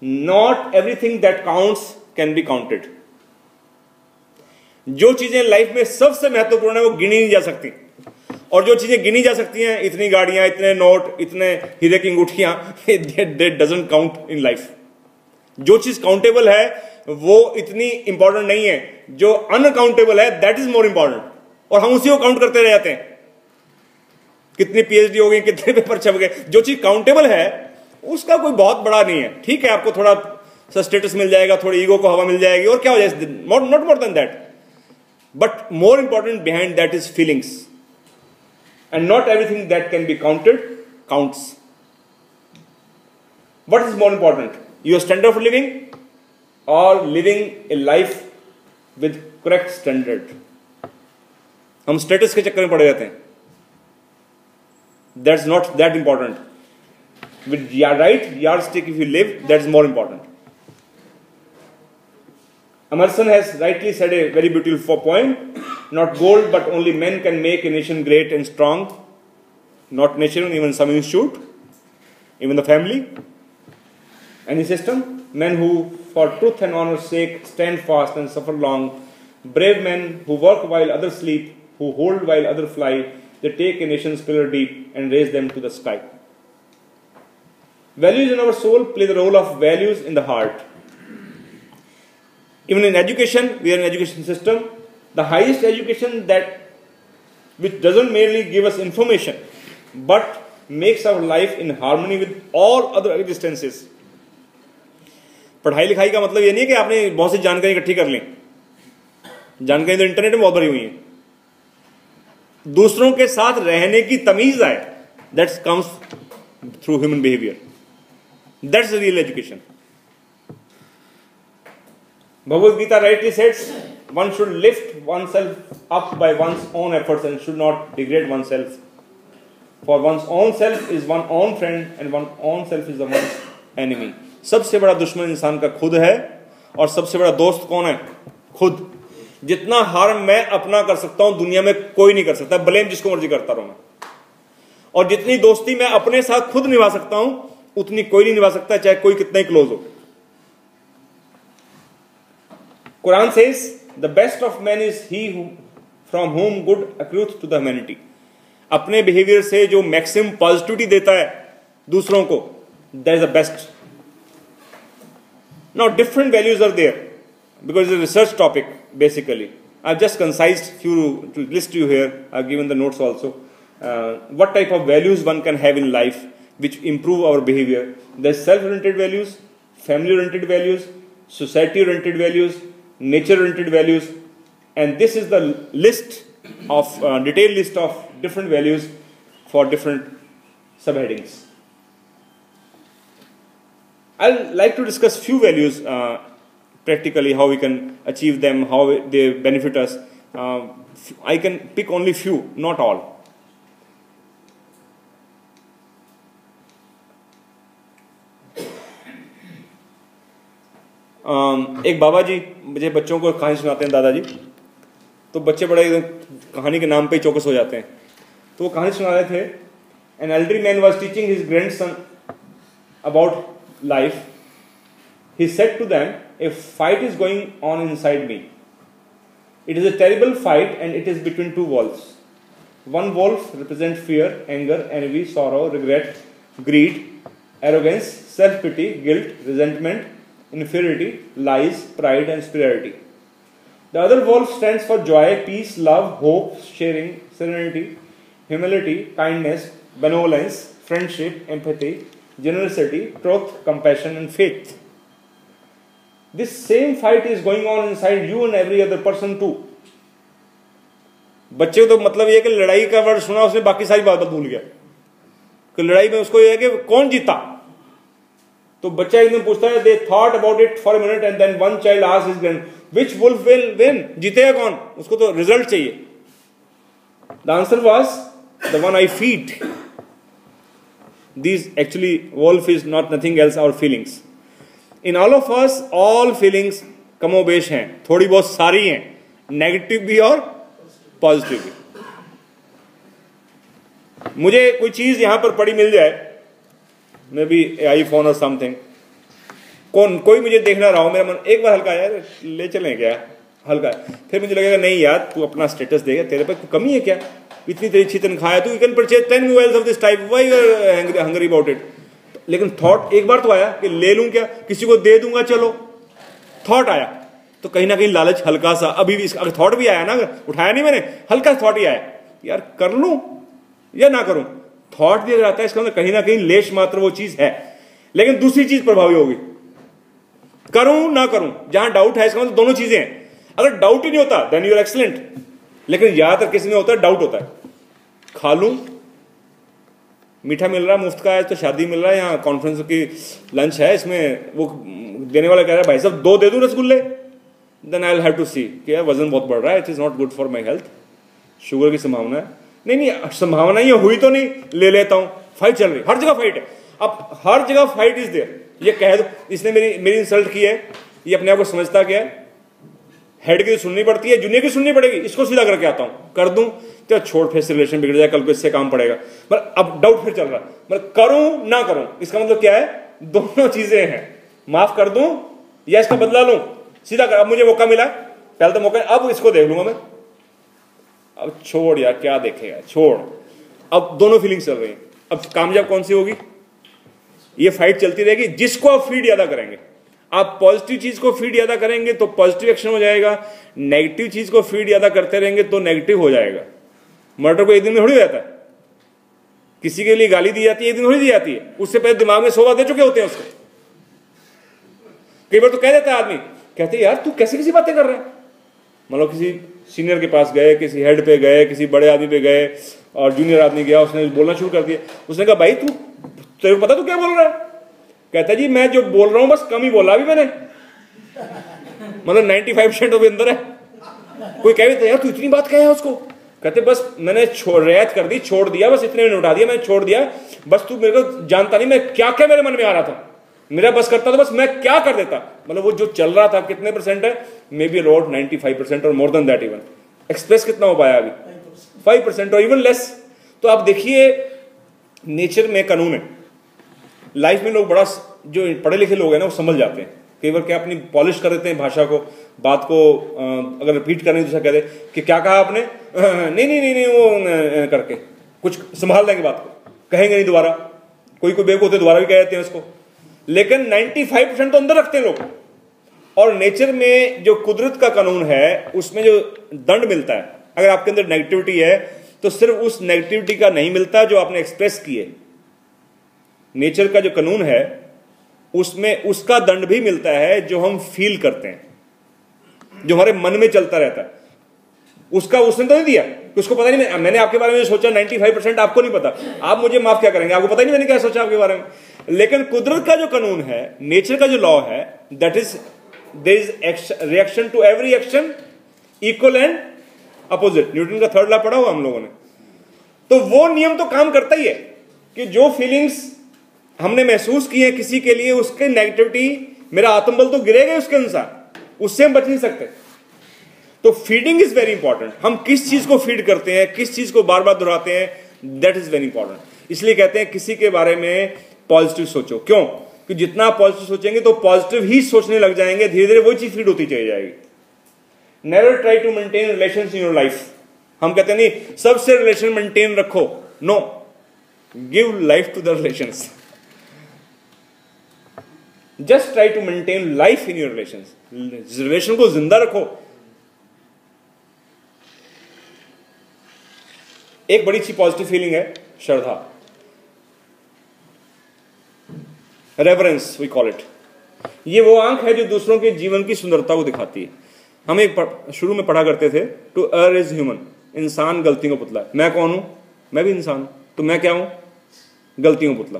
not everything that counts can be counted. जो चीजें लाइफ में सबसे महत्वपूर्ण है वो गिनी नहीं जा सकती, और जो चीजें गिनी जा सकती हैं, इतनी गाड़ियां, इतने नोट, इतने हीरे की अंगूठियां, that doesn't count in life. जो चीज काउंटेबल है वो इतनी इंपॉर्टेंट नहीं है, जो अनकाउंटेबल है दैट इज मोर इंपॉर्टेंट, और हम उसी को काउंट करते रह जाते हैं। कितनी पीएचडी हो गई, कितने पेपर छप गए। जो चीज काउंटेबल है उसका कोई बहुत बड़ा नहीं है, ठीक है, आपको थोड़ा सा स्टेटस मिल जाएगा, थोड़ी ईगो को हवा मिल जाएगी, और क्या हो जाए, not more than that. But more important behind that is feelings, and not everything that can be counted counts. What is more important, your standard of living or living a life with correct standard? हम status के चक्कर में पड़े रहते हैं, that's not that important. With your right yardstick if you live, that is more important. Emerson has rightly said a very beautiful point, not gold but only men can make a nation great and strong. Not nation, even some institute, even the family, any system. Men who for truth and honor's sake stand fast and suffer long, brave men who work while others sleep, who hold while others fly, they take a nation's pillar deep and raise them to the sky. Values in our soul play the role of values in the heart. Even in education, we are an education system. The highest education which doesn't merely give us information, but makes our life in harmony with all other existences. पढ़ाई लिखाई का मतलब ये नहीं है कि आपने बहुत सी जानकारी इकट्ठी कर ली। जानकारी तो इंटरनेट में बहुत भरी हुई है। दूसरों के साथ रहने की तमीज आए, that comes through human behaviour, that's the real education. Bhagavad Gita rightly says, one should lift oneself up by one's own efforts and should not degrade oneself. For one's own self is one's own friend and one's own self is the one's enemy. सबसे बड़ा दुश्मन इंसान का खुद है, और सबसे बड़ा दोस्त कौन है? खुद। जितना हार्म मैं अपना कर सकता हूं दुनिया में कोई नहीं कर सकता, ब्लेम जिसको मर्जी करता रहूं मैं। और जितनी दोस्ती मैं अपने साथ खुद निभा सकता हूं उतनी कोई नहीं निभा सकता, चाहे कोई कितना ही क्लोज हो। Quran says, the best of men is he from whom good accrues to the humanity. अपने बिहेवियर से जो मैक्सिमम पॉजिटिविटी देता है दूसरों को, that is the best. Now different values are there. because it's a research topic basically. I've just concised few to list you here. I've given the notes also. What type of values one can have in life which improve our behavior? There's self-oriented values, family-oriented values, society-oriented values, nature-oriented values, and this is the list of detailed list of different values for different subheadings. I'd like to discuss few values practically, how we can achieve them, how they benefit us. I can pick only few, not all. एक बाबा जी मुझे बच्चों को कहानी सुनाते हैं, दादाजी, तो बच्चे बड़े कहानी के नाम पे ही चौकस हो जाते हैं. तो वो कहानी सुना रहे थे. An elderly man was teaching his grandson about life. He said to them, a fight is going on inside me. It is a terrible fight and it is between two wolves. One wolf represents fear, anger, envy, sorrow, regret, greed, arrogance, self-pity, guilt, resentment, inferiority, lies, pride and superiority. The other wolf stands for joy, peace, love, hope, sharing, serenity, humility, kindness, benevolence, friendship, empathy, generosity, truth, compassion and faith. This same fight is going on inside you and every other person too. बच्चे को तो मतलब ये कि लड़ाई का word सुना उसने बाकी सारी बात भूल गया कि लड़ाई में उसको ये है कि कौन जीता. तो बच्चा एकदम पूछता है, they thought about it for a minute and then one child asked his grand, which wolf will win? जीतेगा कौन? उसको तो रिजल्ट चाहिए. The answer was the one I feed. These actually wolf is not nothing else our feelings. In all of us all feelings कमोबेश हैं, थोड़ी बहुत सारी हैं, नेगेटिव भी और पॉजिटिव भी. मुझे कोई चीज यहां पर पड़ी मिल जाए, मे बी आईफोन और समथिंग, कोई मुझे देख ना रहा हो, मेरा मन एक बार हल्का यार ले चलें क्या, हल्का है. फिर मुझे लगेगा नहीं यार तू अपना स्टेटस देगा, तेरे पे कोई कमी है क्या, इतनी तेरी अच्छी तनख्वाह है, तू you can purchase 10 mobiles of this type, why you are hungry about it. लेकिन थॉट एक बार तो आया कि ले लूं क्या, किसी को दे दूंगा, चलो थॉट आया. तो कहीं ना कहीं लालच हल्का सा अभी भी, अगर थॉट भी आया ना, उठाया नहीं मैंने, हल्का सा थॉट ही आया यार कर लूं या ना करूं. थॉट भी अगर आता है इसका मतलब कहीं ना कहीं लेश मात्र वो चीज है. लेकिन दूसरी चीज प्रभावी होगी, करूं ना करूं, जहां डाउट है इसका मतलब दोनों चीजें हैं. अगर डाउट ही नहीं होता देन यू आर एक्सीलेंट. लेकिन ज्यादातर किसी में होता है डाउट होता है, खा लूं, मीठा मिल रहा है मुफ्त का है, तो शादी मिल रहा है, यहाँ कॉन्फ्रेंस की लंच है, इसमें वो देने वाला कह रहा है भाई साहब 2 दे दूं रसगुल्ले, then I will have to see कि यार वजन बहुत बढ़ रहा है, it is not good for my health, sugar की संभावना है. नहीं संभावना ये हुई तो नहीं, ले लेता हूं. फाइट चल रही, हर जगह फाइट है. अब हर जगह फाइट इज देयर. ये कह दो इसने मेरी इंसल्ट की है, ये अपने आप को समझता क्या है, हेड की सुननी पड़ती है, जूनियर की सुननी पड़ेगी, इसको सीधा करके आता हूं, कर दूं तो छोड़, फिर से रिलेशन बिगड़ जाए, कल को इससे काम पड़ेगा. पर अब डाउट फिर चल रहा है, मतलब करूं ना करूं, इसका मतलब क्या है, दोनों चीजें हैं. माफ कर दूं या इसका बदला लूं, सीधा कर. अब मुझे मौका मिला, पहले तो मौका, अब इसको देख लूंगा मैं, अब छोड़ यार क्या देखेगा, छोड़. अब दोनों फीलिंग्स चल रही हैं. अब कामयाब कौन सी होगी, ये फाइट चलती रहेगी. जिसको आप फीड ज्यादा करेंगे, आप पॉजिटिव चीज को फीड ज्यादा करेंगे तो पॉजिटिव एक्शन हो जाएगा, नेगेटिव चीज को फीड ज्यादा करते रहेंगे तो नेगेटिव हो जाएगा. मर्डर को एक दिन में थोड़ी हो जाता है, किसी के लिए गाली दी जाती है एक दिन थोड़ी दी जाती है, उससे पहले दिमाग में 100 बार दे चुके होते हैं उसको. कई बार तो कह देता है आदमी, कहते यार तू कैसी कैसी बातें कर रहा है. मतलब किसी सीनियर के पास गए, किसी हेड पे गए, किसी बड़े आदमी पे गए और जूनियर आदमी गया, उसने बोलना शुरू कर दिया. उसने कहा भाई तू, तेरे को पता तू क्या बोल रहा है. कहता जी मैं जो बोल रहा हूं बस कम ही बोला अभी मैंने, मतलब 95% तो भी अंदर है. कोई कह भी यार तू इतनी बात कह है उसको, कहते बस मैंने रियायत कर दी, छोड़ दिया, बस इतने में उठा दिया, मैंने छोड़ दिया, बस तू मेरे को जानता नहीं मैं क्या क्या मेरे मन में आ रहा था, मेरा बस करता था, बस मैं क्या कर देता. मतलब वो जो चल रहा था कितने परसेंट है, मे बी अबाउट 95% और more than that even. Express कितना हो पाया अभी, 5% और इवन लेस. तो आप देखिए नेचर में कानून है. लाइफ में लोग बड़ा, जो पढ़े लिखे लोग हैं ना वो समझ जाते हैं. कई बार क्या अपनी पॉलिश कर देते हैं भाषा को, बात को अगर रिपीट करने दूसरा कह दे कि क्या कहा आपने, नहीं वो करके कुछ संभाल लेंगे बात को, कहेंगे नहीं दोबारा. कोई बेवकूफ होते दोबारा भी कह देते हैं उसको. लेकिन 95% तो अंदर रखते हैं लोग. और नेचर में जो कुदरत का कानून है उसमें जो दंड मिलता है, अगर आपके अंदर नेगेटिविटी है तो सिर्फ उस नेगेटिविटी का नहीं मिलता जो आपने एक्सप्रेस किए। नेचर का जो कानून है उसमें उसका दंड भी मिलता है जो हम फील करते हैं, जो हमारे मन में चलता रहता है। उसका उसने तो नहीं दिया, उसको पता नहीं। मैंने आपके बारे में सोचा 95% आपको नहीं पता, आप मुझे माफ क्या करेंगे, आपको पता ही नहीं मैंने क्या सोचा आपके बारे में। लेकिन कुदरत का जो कानून है, नेचर का जो लॉ है, that is there is reaction to every action equal and opposite. Newton का थर्ड लॉ पढ़ा हुआ हम लोगों ने। तो वो नियम तो काम करता ही है कि जो फीलिंग्स हमने महसूस की है किसी के लिए, उसके नेगेटिविटी, मेरा आत्मबल तो गिरेगा उसके अनुसार, उससे हम बच नहीं सकते। तो फीडिंग इज वेरी इंपॉर्टेंट। हम किस चीज को फीड करते हैं, किस चीज को बार बार दोहराते हैं, दैट इज वेरी इंपॉर्टेंट। इसलिए कहते हैं किसी के बारे में पॉजिटिव सोचो। क्यों? कि जितना पॉजिटिव सोचेंगे तो पॉजिटिव ही सोचने लग जाएंगे, धीरे धीरे वही चीज फीड होती चली जाएगी। Never try to maintain relations in your life. हम कहते हैं नहीं सबसे रिलेशन मेंटेन रखो, no, give life to the relations. Just try to maintain life in your relations. Relation को जिंदा रखो। एक बड़ी अच्छी पॉजिटिव फीलिंग है श्रद्धा, रेवरेंस वी कॉल इट। ये वो आंख है जो दूसरों के जीवन की सुंदरता को दिखाती है। हम एक शुरू में पढ़ा करते थे, टू अर्र इज ह्यूमन, इंसान गलतियों का पुतला है। मैं कौन हूं? मैं भी इंसान हूं। तो मैं क्या हूं? गलतियों का पुतला।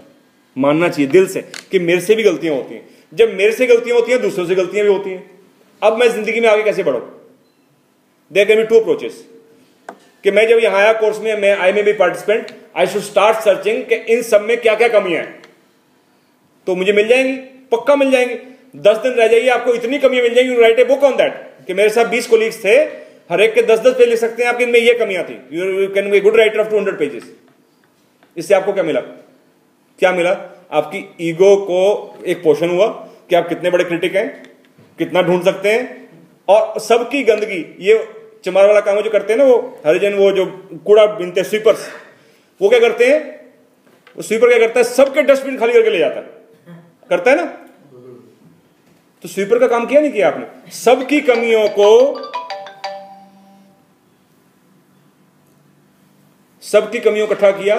मानना चाहिए दिल से कि मेरे से भी गलतियां होती हैं। जब मेरे से गलतियां होती हैं, दूसरों से गलतियां भी होती हैं। अब मैं जिंदगी में आगे कैसे बढ़ूं? There can be two approaches. कि मैं जब यहां आया कोर्स में, मैं आई में भी participant, I should start searching कि इन सब में क्या क्या कमियां हैं। तो मुझे मिल जाएंगी, पक्का मिल जाएंगी। 10 दिन रह जाइए, आपको इतनी कमियां मिल जाएंगी, right a book on that. कि मेरे साथ 20 कोलीग्स थे, हर एक के 10-10 पेज लिख सकते हैं आप, इनमें ये कमियां थी। You can be good writer of 200 pages. इससे आपको क्या मिला? क्या मिला? आपकी ईगो को एक पोषण हुआ कि आप कितने बड़े क्रिटिक हैं, कितना ढूंढ सकते हैं। और सबकी गंदगी, ये चमार वाला काम जो करते हैं ना, वो हरिजन, वो जो कूड़ा बीनते हैं, स्वीपर्स, वो क्या करते हैं? वो स्वीपर क्या करता है? सबके डस्टबिन खाली करके ले जाता है, करता है ना। तो स्वीपर का काम किया नहीं किया आपने? सबकी कमियों को, सबकी कमियों इकट्ठा किया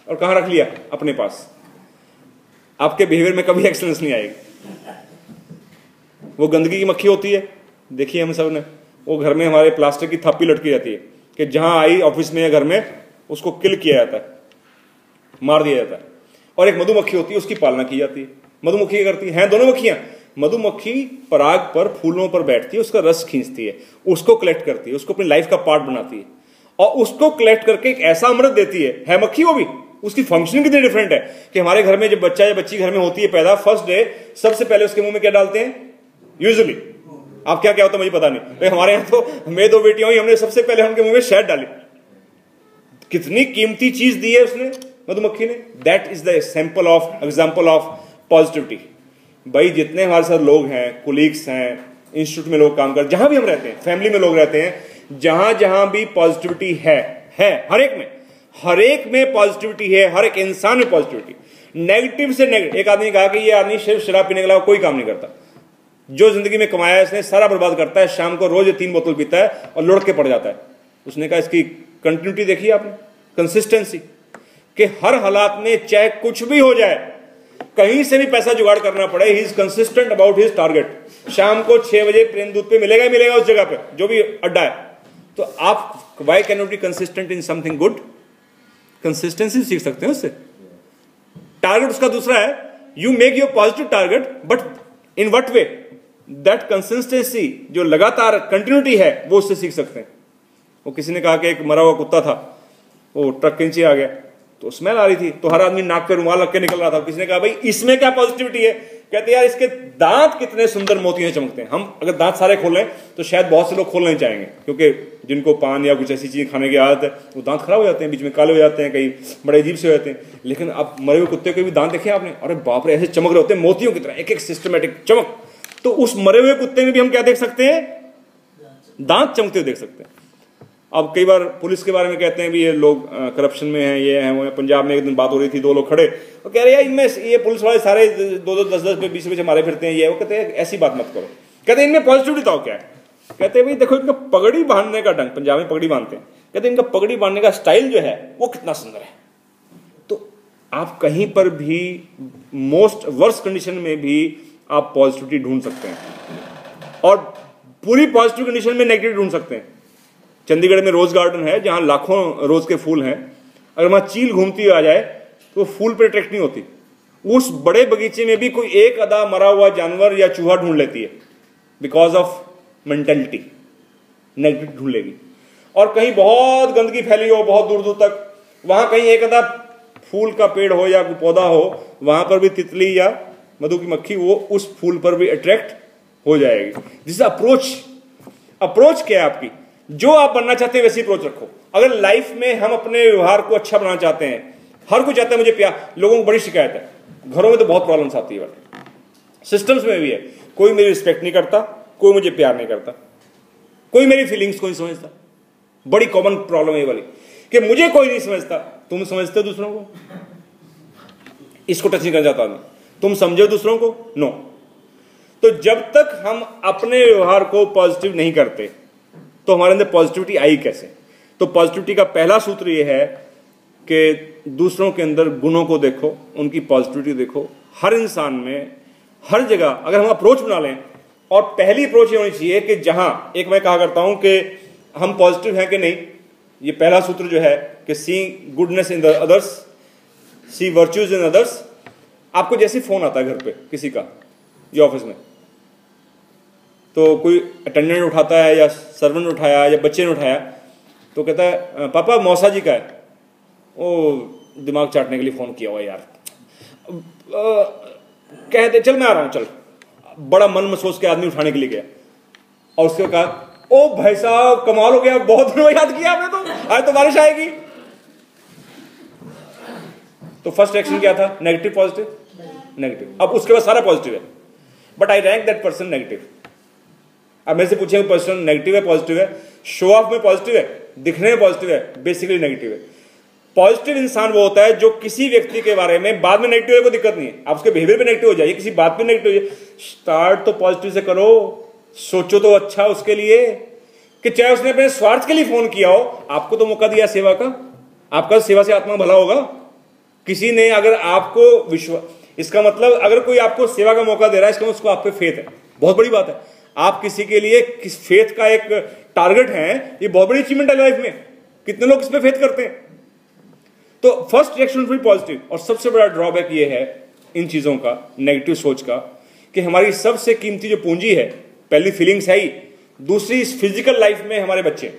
और कहां रख लिया? अपने पास। आपके बिहेवियर में कभी एक्सेलेंस नहीं आएगी। वो गंदगी की मक्खी होती है, देखिए हम सब ने, वो घर में हमारे प्लास्टिक की थप्पी लटकी जाती है कि जहां आई ऑफिस में या घर में उसको किल किया जाता है, मार दिया जाता है। और एक मधुमक्खी होती है, उसकी पालना की जाती है। मधुमक्खी क्या करती है? दोनों मक्खियां। मधुमक्खी पराग पर, फूलों पर बैठती है, उसका रस खींचती है, उसको कलेक्ट करती है, उसको अपनी लाइफ का पार्ट बनाती है और उसको कलेक्ट करके एक ऐसा अमृत देती है मक्खी। वो भी उसकी फंक्शनिंग कितनी डिफरेंट है कि हमारे घर में जब बच्चा या बच्ची घर में होती है पैदा, फर्स्ट डे सबसे पहले उसके मुंह में क्या डालते हैं? यूजुअली, आप क्या क्या होता है मुझे पता नहीं, हमारे यहां तो मैं 2 बेटियां हुई, हमने सबसे पहले उनके मुंह में शहद डाली। कितनी कीमती चीज दी है उसने, मधुमक्खी ने। That is the example of positivity. भाई जितने हमारे साथ लोग हैं, कोलीग्स हैं, इंस्टीट्यूट में लोग काम कर, जहां भी हम रहते हैं, फैमिली में लोग रहते हैं, जहां जहां भी पॉजिटिविटी है हर एक में पॉजिटिविटी है, हर एक इंसान में पॉजिटिविटी। नेगेटिव से नेगेटिव। एक आदमी ने कहा कि ये आदमी सिर्फ शराब पीने के अलावा कोई काम नहीं करता, जो जिंदगी में कमाया है इसने सारा बर्बाद करता है, शाम को रोज 3 बोतल पीता है और लुढ़क के पड़ जाता है। उसने कहा इसकी कंटिन्यूटी देखी आपने, कंसिस्टेंसी, कि हर हालात में चाहे कुछ भी हो जाए, कहीं से भी पैसा जुगाड़ करना पड़े, he is consistent about his target. शाम को 6 बजे प्लेन दूध पे मिलेगा ही मिलेगा उस जगह पे, जो भी अड्डा है। तो आप why can not be consistent in something good? Consistency सीख सकते हैं उससे। टारगेट उसका दूसरा है, you make your positive target, but in what way? That consistency, जो लगातार कंटिन्यूटी है, वो उससे सीख सकते हैं। वो किसी ने कहा कि एक मरा हुआ कुत्ता था, वो ट्रक के नीचे आ गया तो स्मेल आ रही थी, तो हर आदमी नाक पे रुमाल रख के निकल रहा था। किसी ने कहा भाई इसमें क्या पॉजिटिविटी है? कहते यार इसके दांत कितने सुंदर मोतियों से चमकते हैं। हम अगर दांत सारे खोलें तो शायद बहुत से लोग खोलना नहीं चाहेंगे, क्योंकि जिनको पान या कुछ ऐसी चीज खाने की आदत है, वो दांत खराब हो जाते हैं, बीच में काले हो जाते हैं, कई बड़े अजीब से हो जाते हैं। लेकिन अब मरे हुए कुत्ते के भी दांत देखे आपने? अरे बाप रे, ऐसे चमक रहे होते हैं मोतियों की तरह, एक एक सिस्टमेटिक चमक। तो उस मरे हुए कुत्ते में भी हम क्या देख सकते हैं? दांत चमकते हुए देख सकते हैं। अब कई बार पुलिस के बारे में कहते हैं भी ये लोग करप्शन में हैं, ये हैं वो हैं। पंजाब में एक दिन बात हो रही थी, 2 लोग खड़े और कह रहे यार इनमें ये पुलिस वाले सारे 2-2, 10-10, 20 मारे फिरते हैं, ये वो। कहते हैं ऐसी बात मत करो, कहते इनमें पॉजिटिविटी तो क्या है? कहते भाई देखो इनका पगड़ी बांधने का ढंग, पंजाब में पगड़ी बांधते हैं, कहते इनका पगड़ी बांधने का स्टाइल जो है वो कितना सुंदर है। तो आप कहीं पर भी मोस्ट वर्स्ट कंडीशन में भी आप पॉजिटिविटी ढूंढ सकते हैं और पूरी पॉजिटिव कंडीशन में नेगेटिव ढूंढ सकते हैं। चंडीगढ़ में रोज गार्डन है जहां लाखों रोज के फूल हैं, अगर वहां चील घूमती आ जाए तो वो फूल पर अट्रैक्ट नहीं होती। उस बड़े बगीचे में भी कोई एक आधा मरा हुआ जानवर या चूहा ढूंढ लेती है, बिकॉज ऑफ मेंटेलिटी, नेगेटिव ढूंढ लेगी। और कहीं बहुत गंदगी फैली हो बहुत दूर दूर तक, वहां कहीं एक आधा फूल का पेड़ हो या कोई पौधा हो, वहां पर भी तितली या मधु की मक्खी वो उस फूल पर भी अट्रैक्ट हो जाएगी। दिस अप्रोच, अप्रोच क्या है आपकी? जो आप बनना चाहते हैं वैसी अप्रोच रखो। अगर लाइफ में हम अपने व्यवहार को अच्छा बनाना चाहते हैं, हर कोई चाहता है मुझे प्यार, लोगों को बड़ी शिकायत है, घरों में तो बहुत प्रॉब्लम्स आती है, सिस्टम्स में भी है, कोई मेरी रिस्पेक्ट नहीं करता, कोई मुझे प्यार नहीं करता, कोई मेरी फीलिंग्स को नहीं समझता। बड़ी कॉमन प्रॉब्लम है वाली कि मुझे कोई नहीं समझता। तुम समझते हो दूसरों को? इसको टच नहीं करना चाहता मैं। तुम समझो दूसरों को? नो। तो जब तक हम अपने व्यवहार को पॉजिटिव नहीं करते तो हमारे अंदर पॉजिटिविटी आई कैसे? तो पॉजिटिविटी का पहला सूत्र यह है कि दूसरों के अंदर गुणों को देखो, उनकी पॉजिटिविटी देखो। हर इंसान में, हर जगह अगर हम अप्रोच बना लें, और पहली अप्रोच ये होनी चाहिए कि जहां, एक मैं कहा करता हूं कि हम पॉजिटिव हैं कि नहीं, ये पहला सूत्र जो है कि see goodness in the others, see virtues in others. आपको जैसे फोन आता है घर पे किसी का या ऑफिस में, तो कोई अटेंडेंट उठाता है या सर्वेंट उठाया या बच्चे ने उठाया, तो कहता है पापा मौसा जी का है, ओ दिमाग चाटने के लिए फोन किया हुआ यार, कहते चल मैं आ रहा हूं, चल। बड़ा मन में सोच के आदमी उठाने के लिए गया और उसके कहा ओ भाई साहब कमाल हो गया, बहुत दिनों याद किया आपने, तो आज तो बारिश आएगी। तो फर्स्ट एक्शन क्या था? Negative positive, negative. अब उसके बाद सारा पॉजिटिव है, but I rank that person negative. अब मेरे से पूछे पर्सन नेगेटिव है पॉजिटिव है? शो ऑफ में पॉजिटिव है, दिखने में पॉजिटिव है, बेसिकली नेगेटिव है। पॉजिटिव इंसान वो होता है जो किसी व्यक्ति के बारे में बाद में नेगेटिव है, कोई दिक्कत नहीं है, आप उसके बिहेवियर पे नेगेटिव हो जाइए, किसी बात पे नेगेटिव हो जाइए, स्टार्ट तो पॉजिटिव से करो, सोचो तो अच्छा उसके लिए, कि चाहे उसने अपने स्वार्थ के लिए फोन किया हो, आपको तो मौका दिया सेवा का, आपका सेवा से आत्मा भला होगा। किसी ने अगर आपको विश्वास, इसका मतलब अगर कोई आपको सेवा का मौका दे रहा है, इसका मतलब उसको आप पे फेथ है, बहुत बड़ी बात है। आप किसी के लिए किस फेथ का एक टारगेट है, ये बहुत बड़ी अचीवमेंट है लाइफ में। कितने लोग इस पे फेथ करते हैं? तो फर्स्ट रिएक्शन फिर पॉजिटिव। और सबसे बड़ा ड्रॉबैक ये है इन चीजों का, नेगेटिव सोच का, कि हमारी सबसे कीमती जो पूंजी है, पहली फीलिंग्स है ही, दूसरी इस फिजिकल लाइफ में हमारे बच्चे।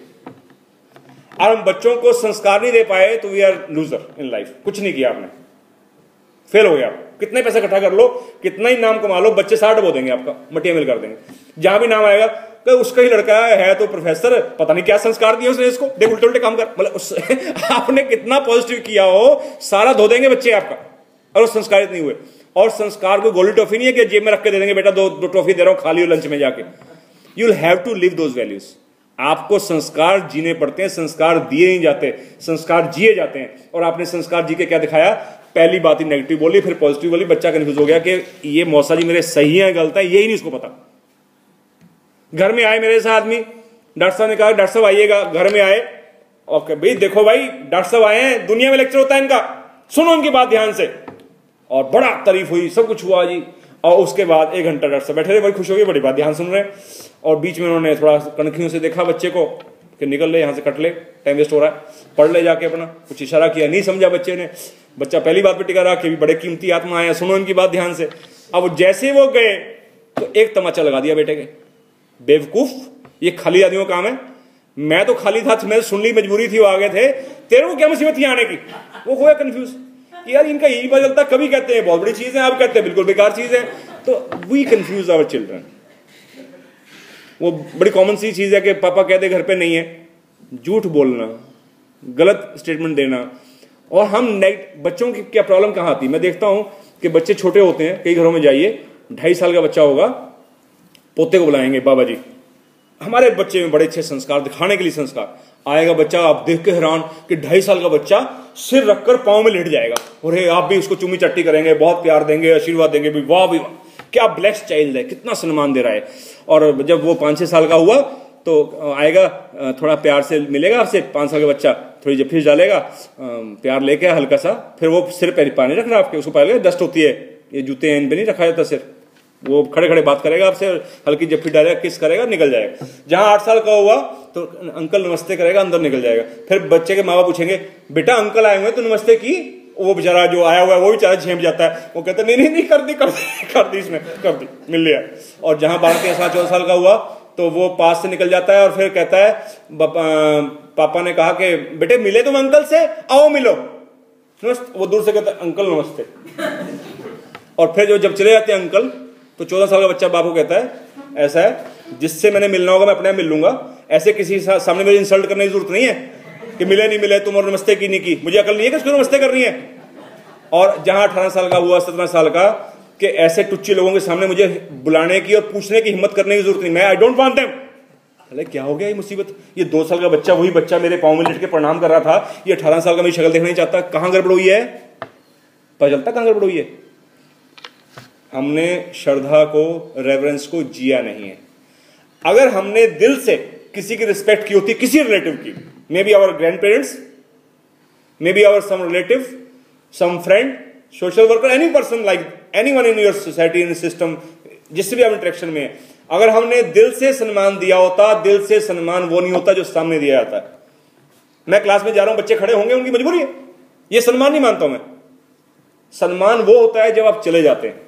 और हम बच्चों को संस्कार नहीं दे पाए तो we are loser in life. कुछ नहीं किया आपने, फेल हो गया। कितने पैसा इकट्ठा कर लो, कितना ही नाम कमा लो, बच्चे सारा डबो देंगे आपका, मटिया मिल कर देंगे। जहां भी नाम आएगा कि उसका ही लड़का है तो प्रोफेसर, पता नहीं क्या संस्कार दिए उसने इसको, देख उल्टे उल्टे काम कर, मतलब आपने कितना पॉजिटिव किया हो, सारा धो देंगे बच्चे आपका, और वो संस्कारित नहीं हुए। और संस्कार को गोल्डी टॉफी नहीं है कि जेब में रख के दे देंगे, बेटा दो टॉफी दे रहा हूं, खा लियो लंच में जाके। You will have to live those values. आपको संस्कार जीने पड़ते हैं, संस्कार दिए नहीं जाते, संस्कार जिए जाते हैं। और आपने संस्कार जी के क्या दिखाया? पहली बात ही नेगेटिव बोली, फिर पॉजिटिव बोली। बच्चा कंफ्यूज हो गया कि ये मौसा जी मेरे सही है गलत है, यही नहीं उसको पता। घर में आए मेरे साथ आदमी, डॉक्टर साहब ने कहा डॉक्टर साहब आइएगा, घर में आए, ओके भाई देखो भाई डॉक्टर साहब आए हैं, दुनिया में लेक्चर होता है इनका, सुनो उनकी बात ध्यान से। और बड़ा तारीफ हुई, सब कुछ हुआ जी। और उसके बाद 1 घंटा डॉक्टर साहब बैठे रहे, बड़ी खुश हो गई, बड़ी बात ध्यान सुन रहे हैं। और बीच में उन्होंने थोड़ा कनखियों से देखा बच्चे को कि निकल ले यहां से, कट ले, टाइम वेस्ट हो रहा है, पढ़ ले जाके अपना। कुछ इशारा किया, नहीं समझा बच्चे ने। बच्चा पहली बात पे टिका रहा कि बड़े कीमती आत्मा आए, सुनो इनकी बात ध्यान से। अब जैसे वो गए तो एक तमाचा लगा दिया बेटे के, बेवकूफ, ये खाली आदमियों का काम है। मैं तो खाली था, मैं सुन ली, मजबूरी थी, वो आ गए थे, तेरे को क्या मुसीबत थी आने की? वो हुआ कंफ्यूज कि यार इनका यही पता चलता, कभी कहते हैं बहुत बड़ी चीज है, आप कहते हैं बिल्कुल बेकार चीज है। तो वी कंफ्यूज आवर चिल्ड्रन। वो बड़ी कॉमन सी चीज है कि पापा कहते घर पे नहीं है, झूठ बोलना, गलत स्टेटमेंट देना। और हम बच्चों की क्या प्रॉब्लम कहां आती है? मैं देखता हूं कि बच्चे छोटे होते हैं, कई घरों में जाइए, 2.5 साल का बच्चा होगा, पोते को बुलाएंगे बाबा जी, हमारे बच्चे में बड़े अच्छे संस्कार, दिखाने के लिए संस्कार। आएगा बच्चा, आप देख के हैरान कि 2.5 साल का बच्चा सिर रखकर पांव में लेट जाएगा, और आप भी उसको चुम्मी चट्टी करेंगे, बहुत प्यार देंगे, आशीर्वाद देंगे, भी वाह भी वाह। क्या ब्लेस्ड चाइल्ड है, कितना सम्मान दे रहा है। और जब वो 5-6 साल का हुआ तो आएगा, थोड़ा प्यार से मिलेगा आपसे, 5 साल का बच्चा थोड़ी जफीस डालेगा, प्यार लेके हल्का सा, फिर वो सिर पे पानी रख रहा आपके, उसको पहले डस्ट होती है, ये जूते इन पे नहीं रखा जाता सिर, वो खड़े खड़े बात करेगा आपसे, हल्की जफी डालेगा, किस करेगा, निकल जाएगा। जहां 8 साल का हुआ तो अंकल नमस्ते करेगा, अंदर निकल जाएगा। फिर बच्चे के माँ बाप पूछेंगे बेटा अंकल आए हुए तो नमस्ते की, वो बेचारा जो आया हुआ है वो बेचारा झेप जाता है, वो कहता है नहीं कर दी इसने, कर दी, मिल लिया। और जहां 12-13-14 साल का हुआ तो वो पास से निकल जाता है और फिर कहता है पापा ने कहा कि बेटे मिले तुम अंकल से, आओ मिलो, नमस्ते। वो दूर से कहता है अंकल नमस्ते। और फिर जब चले जाते हैं अंकल, तो 14 साल का बच्चा बाप को कहता है ऐसा है जिससे मैंने मिलना होगा मैं अपने आप मिल लूंगा, ऐसे किसी सामने मेरी इंसल्ट करने की जरूरत नहीं है कि मिले नहीं मिले तुम और नमस्ते की नहीं की, मुझे अकल नहीं है कि उसको नमस्ते करनी है। और जहां 18 साल का हुआ, 17 साल का, कि ऐसे टुच्चे लोगों के सामने मुझे बुलाने की और पूछने की हिम्मत करने की जरूरत नहीं, मैं आई डोंट वांट देम। अरे क्या हो गया ये मुसीबत, ये 2 साल का बच्चा, वही बच्चा मेरे पाँव में लेट के प्रणाम कर रहा था, ये 18 साल का मेरी शक्ल देखना नहीं चाहता, कहां गड़बड़ हुई है, पता चलता कहां गड़बड़ हुई है। हमने श्रद्धा को, रेवरेंस को जिया नहीं है। अगर हमने दिल से किसी की रिस्पेक्ट की होती, किसी रिलेटिव की, may be our grand parents, may be our some relative, some friend, social worker, any person, like anyone in your society, in system, जिससे भी आप इंटरेक्शन में है, अगर हमने दिल से सम्मान दिया होता, दिल से सम्मान वो नहीं होता जो सामने दिया जाता है। मैं क्लास में जा रहा हूं, बच्चे खड़े होंगे, उनकी मजबूरी है, ये सम्मान नहीं मानता हूं मैं। सम्मान वो होता है जब आप चले जाते हैं।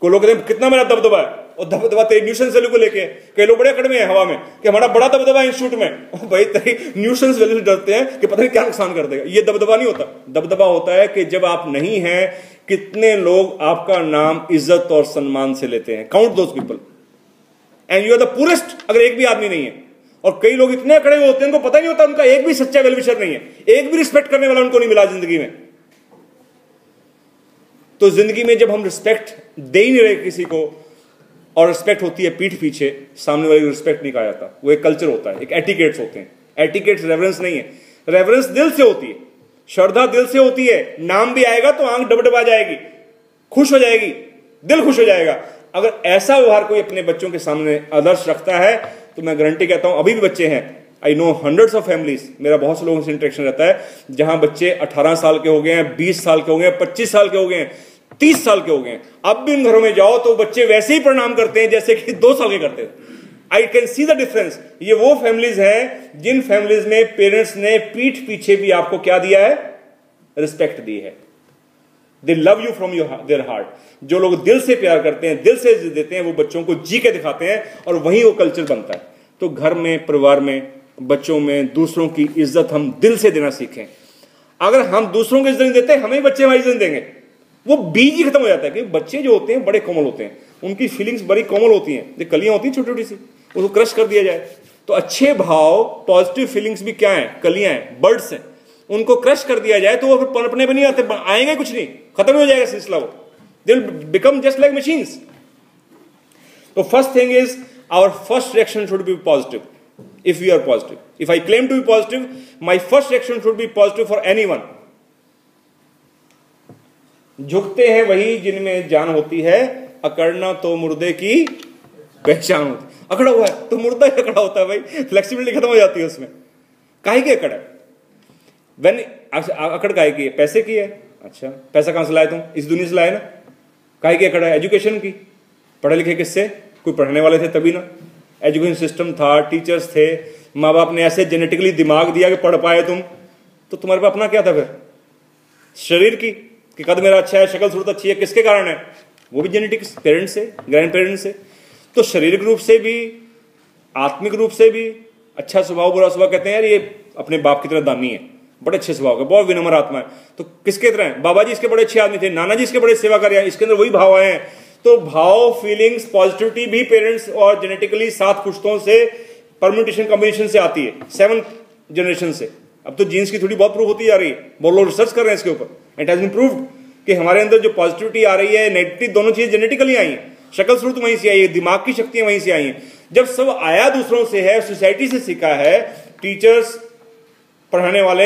कोई लोग कहते हैं कितना मेरा दबदबा है, और दबदबा तेरी न्यूसेंस वैल्यू को लेके, कई लोग बड़े अकड़ में है हवा में कि हमारा बड़ा दबदबा है इंस्टीट्यूट में, भाई तेरी न्यूसेंस वैल्यू से डरते हैं कि पता नहीं क्या नुकसान कर देगा। ये दबदबा नहीं होता। दबदबा होता है कि जब आप नहीं हैं, कितने लोग आपका नाम इज्जत और सम्मान से लेते हैं। Count those people and you are the purest, अगर एक भी आदमी नहीं है। और कई लोग इतने अकड़े हुए होते हैं, उनको पता नहीं होता उनका एक भी सच्चा वेलविशर नहीं है, एक भी रिस्पेक्ट करने वाला उनको नहीं मिला जिंदगी में। तो जिंदगी में जब हम रिस्पेक्ट दे ही नहीं रहे किसी को, और रिस्पेक्ट होती है पीठ पीछे, सामने वाले को रिस्पेक्ट नहीं कहा जाता, वो एक कल्चर होता है, एक एटिकेट्स होते हैं। एटिकेट्स रेवरेंस नहीं है, रेवरेंस दिल से होती है, श्रद्धा दिल से होती है। नाम भी आएगा तो आंख डबडबा जाएगी, खुश हो जाएगी, दिल खुश हो जाएगा। अगर ऐसा व्यवहार कोई अपने बच्चों के सामने आदर्श रखता है तो मैं गारंटी कहता हूं, अभी भी बच्चे हैं, I know hundreds of families, मेरा बहुत से लोगों से इंटरेक्शन रहता है, जहां बच्चे 18 साल के हो गए हैं, 20 साल के हो गए हैं, 25 साल के हो गए हैं, 30 साल के हो गए हैं। अब भी उन घरों में जाओ तो बच्चे वैसे ही प्रणाम करते हैं जैसे कि 2 साल के करते थे। I can see the difference. ये वो फैमिलीज हैं जिन फैमिलीज में पेरेंट्स ने पीठ पीछे भी आपको क्या दिया है, रिस्पेक्ट दी है। दे love you from their heart. जो लोग दिल से प्यार करते हैं, दिल से इज्जत देते हैं, वो बच्चों को जी के दिखाते हैं, और वही वो कल्चर बनता है। तो घर में, परिवार में, बच्चों में दूसरों की इज्जत हम दिल से देना सीखें। अगर हम दूसरों को इज्जत नहीं देते, हमें बच्चे हमारी इज्जत देंगे, वो बीज ही खत्म हो जाता है। कि बच्चे जो होते हैं बड़े कोमल होते हैं, उनकी फीलिंग्स बड़ी कोमल होती हैं, जो कलियां होती हैं छोटी छोटी सी, उसको क्रश कर दिया जाए। तो अच्छे भाव, पॉजिटिव फीलिंग्स भी क्या है, कलियां हैं, बर्ड्स हैं, उनको क्रश कर दिया जाए तो वो फिर पनपने भी नहीं आते, आएंगे कुछ नहीं, खत्म हो जाएगा सिलसिला, वो they will become just like machines. तो first thing is, our first reaction should be positive. If we are positive, if I claim to be positive, my first reaction should be positive for anyone. झुकते हैं वही जिनमें जान होती है, अकड़ना तो मुर्दे की पहचान होती। अकड़ा हुआ है तो मुर्दा ही अकड़ा होता है भाई, फ्लेक्सिबिलिटी खत्म हो जाती है उसमें। काहे की अकड़ है? व्हेन अकड़ काहे की है? पैसे की है। अच्छा, पैसा कहां से लाए तुम? इस दुनिया से लाए ना। काहे की अकड़ है? एजुकेशन की। पढ़े लिखे किससे? कोई पढ़ने वाले थे तभी ना। एजुकेशन सिस्टम था, टीचर्स थे, माँ बाप ने ऐसे जेनेटिकली दिमाग दिया कि पढ़ पाए तुम। तो तुम्हारे पास अपना क्या था फिर? शरीर की, कि कद मेरा अच्छा है, शक्ल सूरत अच्छी है, किसके कारण है? वो भी जेनेटिक्स, पेरेंट्स से, ग्रैंड पेरेंट्स से। तो शारीरिक रूप से भी, आत्मिक रूप से भी, अच्छा स्वभाव बुरा स्वभाव, कहते हैं यार ये अपने बाप की तरह दानी है, बड़े अच्छे स्वभाव का, बहुत विनम्र आत्मा है। तो किसके तरह है? बाबा जी इसके बड़े अच्छे आदमी थे, नाना जी इसके बड़े सेवा कर रहे हैं, इसके अंदर वही भाव आए हैं। तो भाव, फीलिंग्स, पॉजिटिविटी भी पेरेंट्स और जेनेटिकली 7 पुश्तों से, परम्यूटेशन कॉम्बिनेशन से आती है, 7 जनरेशन से। अब तो जीन्स की थोड़ी बहुत प्रूफ होती जा रही है, बहुत लोग रिसर्च कर रहे हैं इसके ऊपर। इट हैज बीन प्रूव्ड कि हमारे अंदर जो पॉजिटिविटी आ रही है, नेगेटिव, दोनों चीजें जेनेटिकली आई हैं। शक्ल सूरत वहीं से आई है, दिमाग की शक्तियां वहीं से आई हैं। जब सब आया दूसरों से है, सोसाइटी से सीखा है, टीचर्स, पढ़ाने वाले,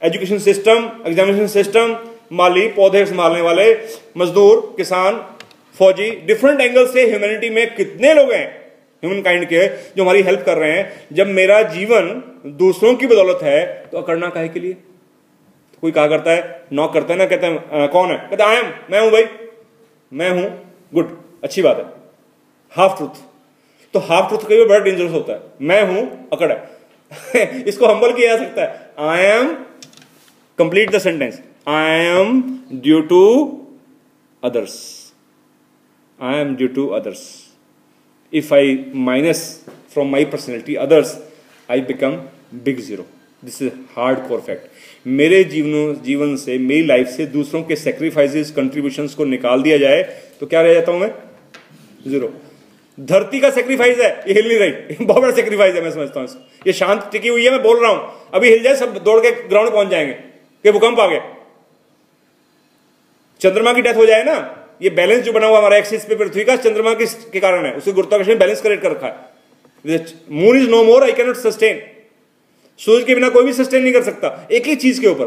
एजुकेशन सिस्टम, एग्जामिनेशन सिस्टम, माली, पौधे संभालने वाले, मजदूर, किसान, फौजी, डिफरेंट एंगल से ह्यूमैनिटी में कितने लोग हैं ह्यूमन काइंड के जो हमारी हेल्प कर रहे हैं। जब मेरा जीवन दूसरों की बदौलत है तो अकड़ना काहे के लिए? कोई कहा करता है, नॉक करता है ना, कहते हैं कौन है, कहते आई एम, मैं हूं भाई, मैं हूं, गुड, अच्छी बात है। हाफ ट्रूथ, तो हाफ ट्रूथ कई बार बड़ा डेंजरस होता है। मैं हूं अकड़ है इसको हम्बल किया जा सकता है। I am, complete the sentence, I am due to others, I am due to others. If I minus from my personality others, I become big zero. This is hardcore fact. मेरे जीवन से, मेरी life से दूसरों के sacrifices, contributions को निकाल दिया जाए तो क्या रह जाता हूं मैं? जीरो। धरती का सेक्रीफाइस है, ये हिल नहीं रही, बहुत बड़ा सेक्रीफाइस है, मैं समझता हूं। ये शांत टिकी हुई है, मैं बोल रहा हूं, अभी हिल जाए सब दौड़ के ग्राउंड पहुंच जाएंगे कि भूकंप आ गया। चंद्रमा की डेथ हो जाए ना, ये बैलेंस जो बना हुआ हमारा एक्सिस पे पृथ्वी का, चंद्रमा के कारण है, उसके गुरुत्वाकर्षण बैलेंस करेक्ट कर रखा है। Moon is no more, I can not sustain. सूरज के बिना कोई भी सस्टेन नहीं कर सकता एक ही चीज के ऊपर।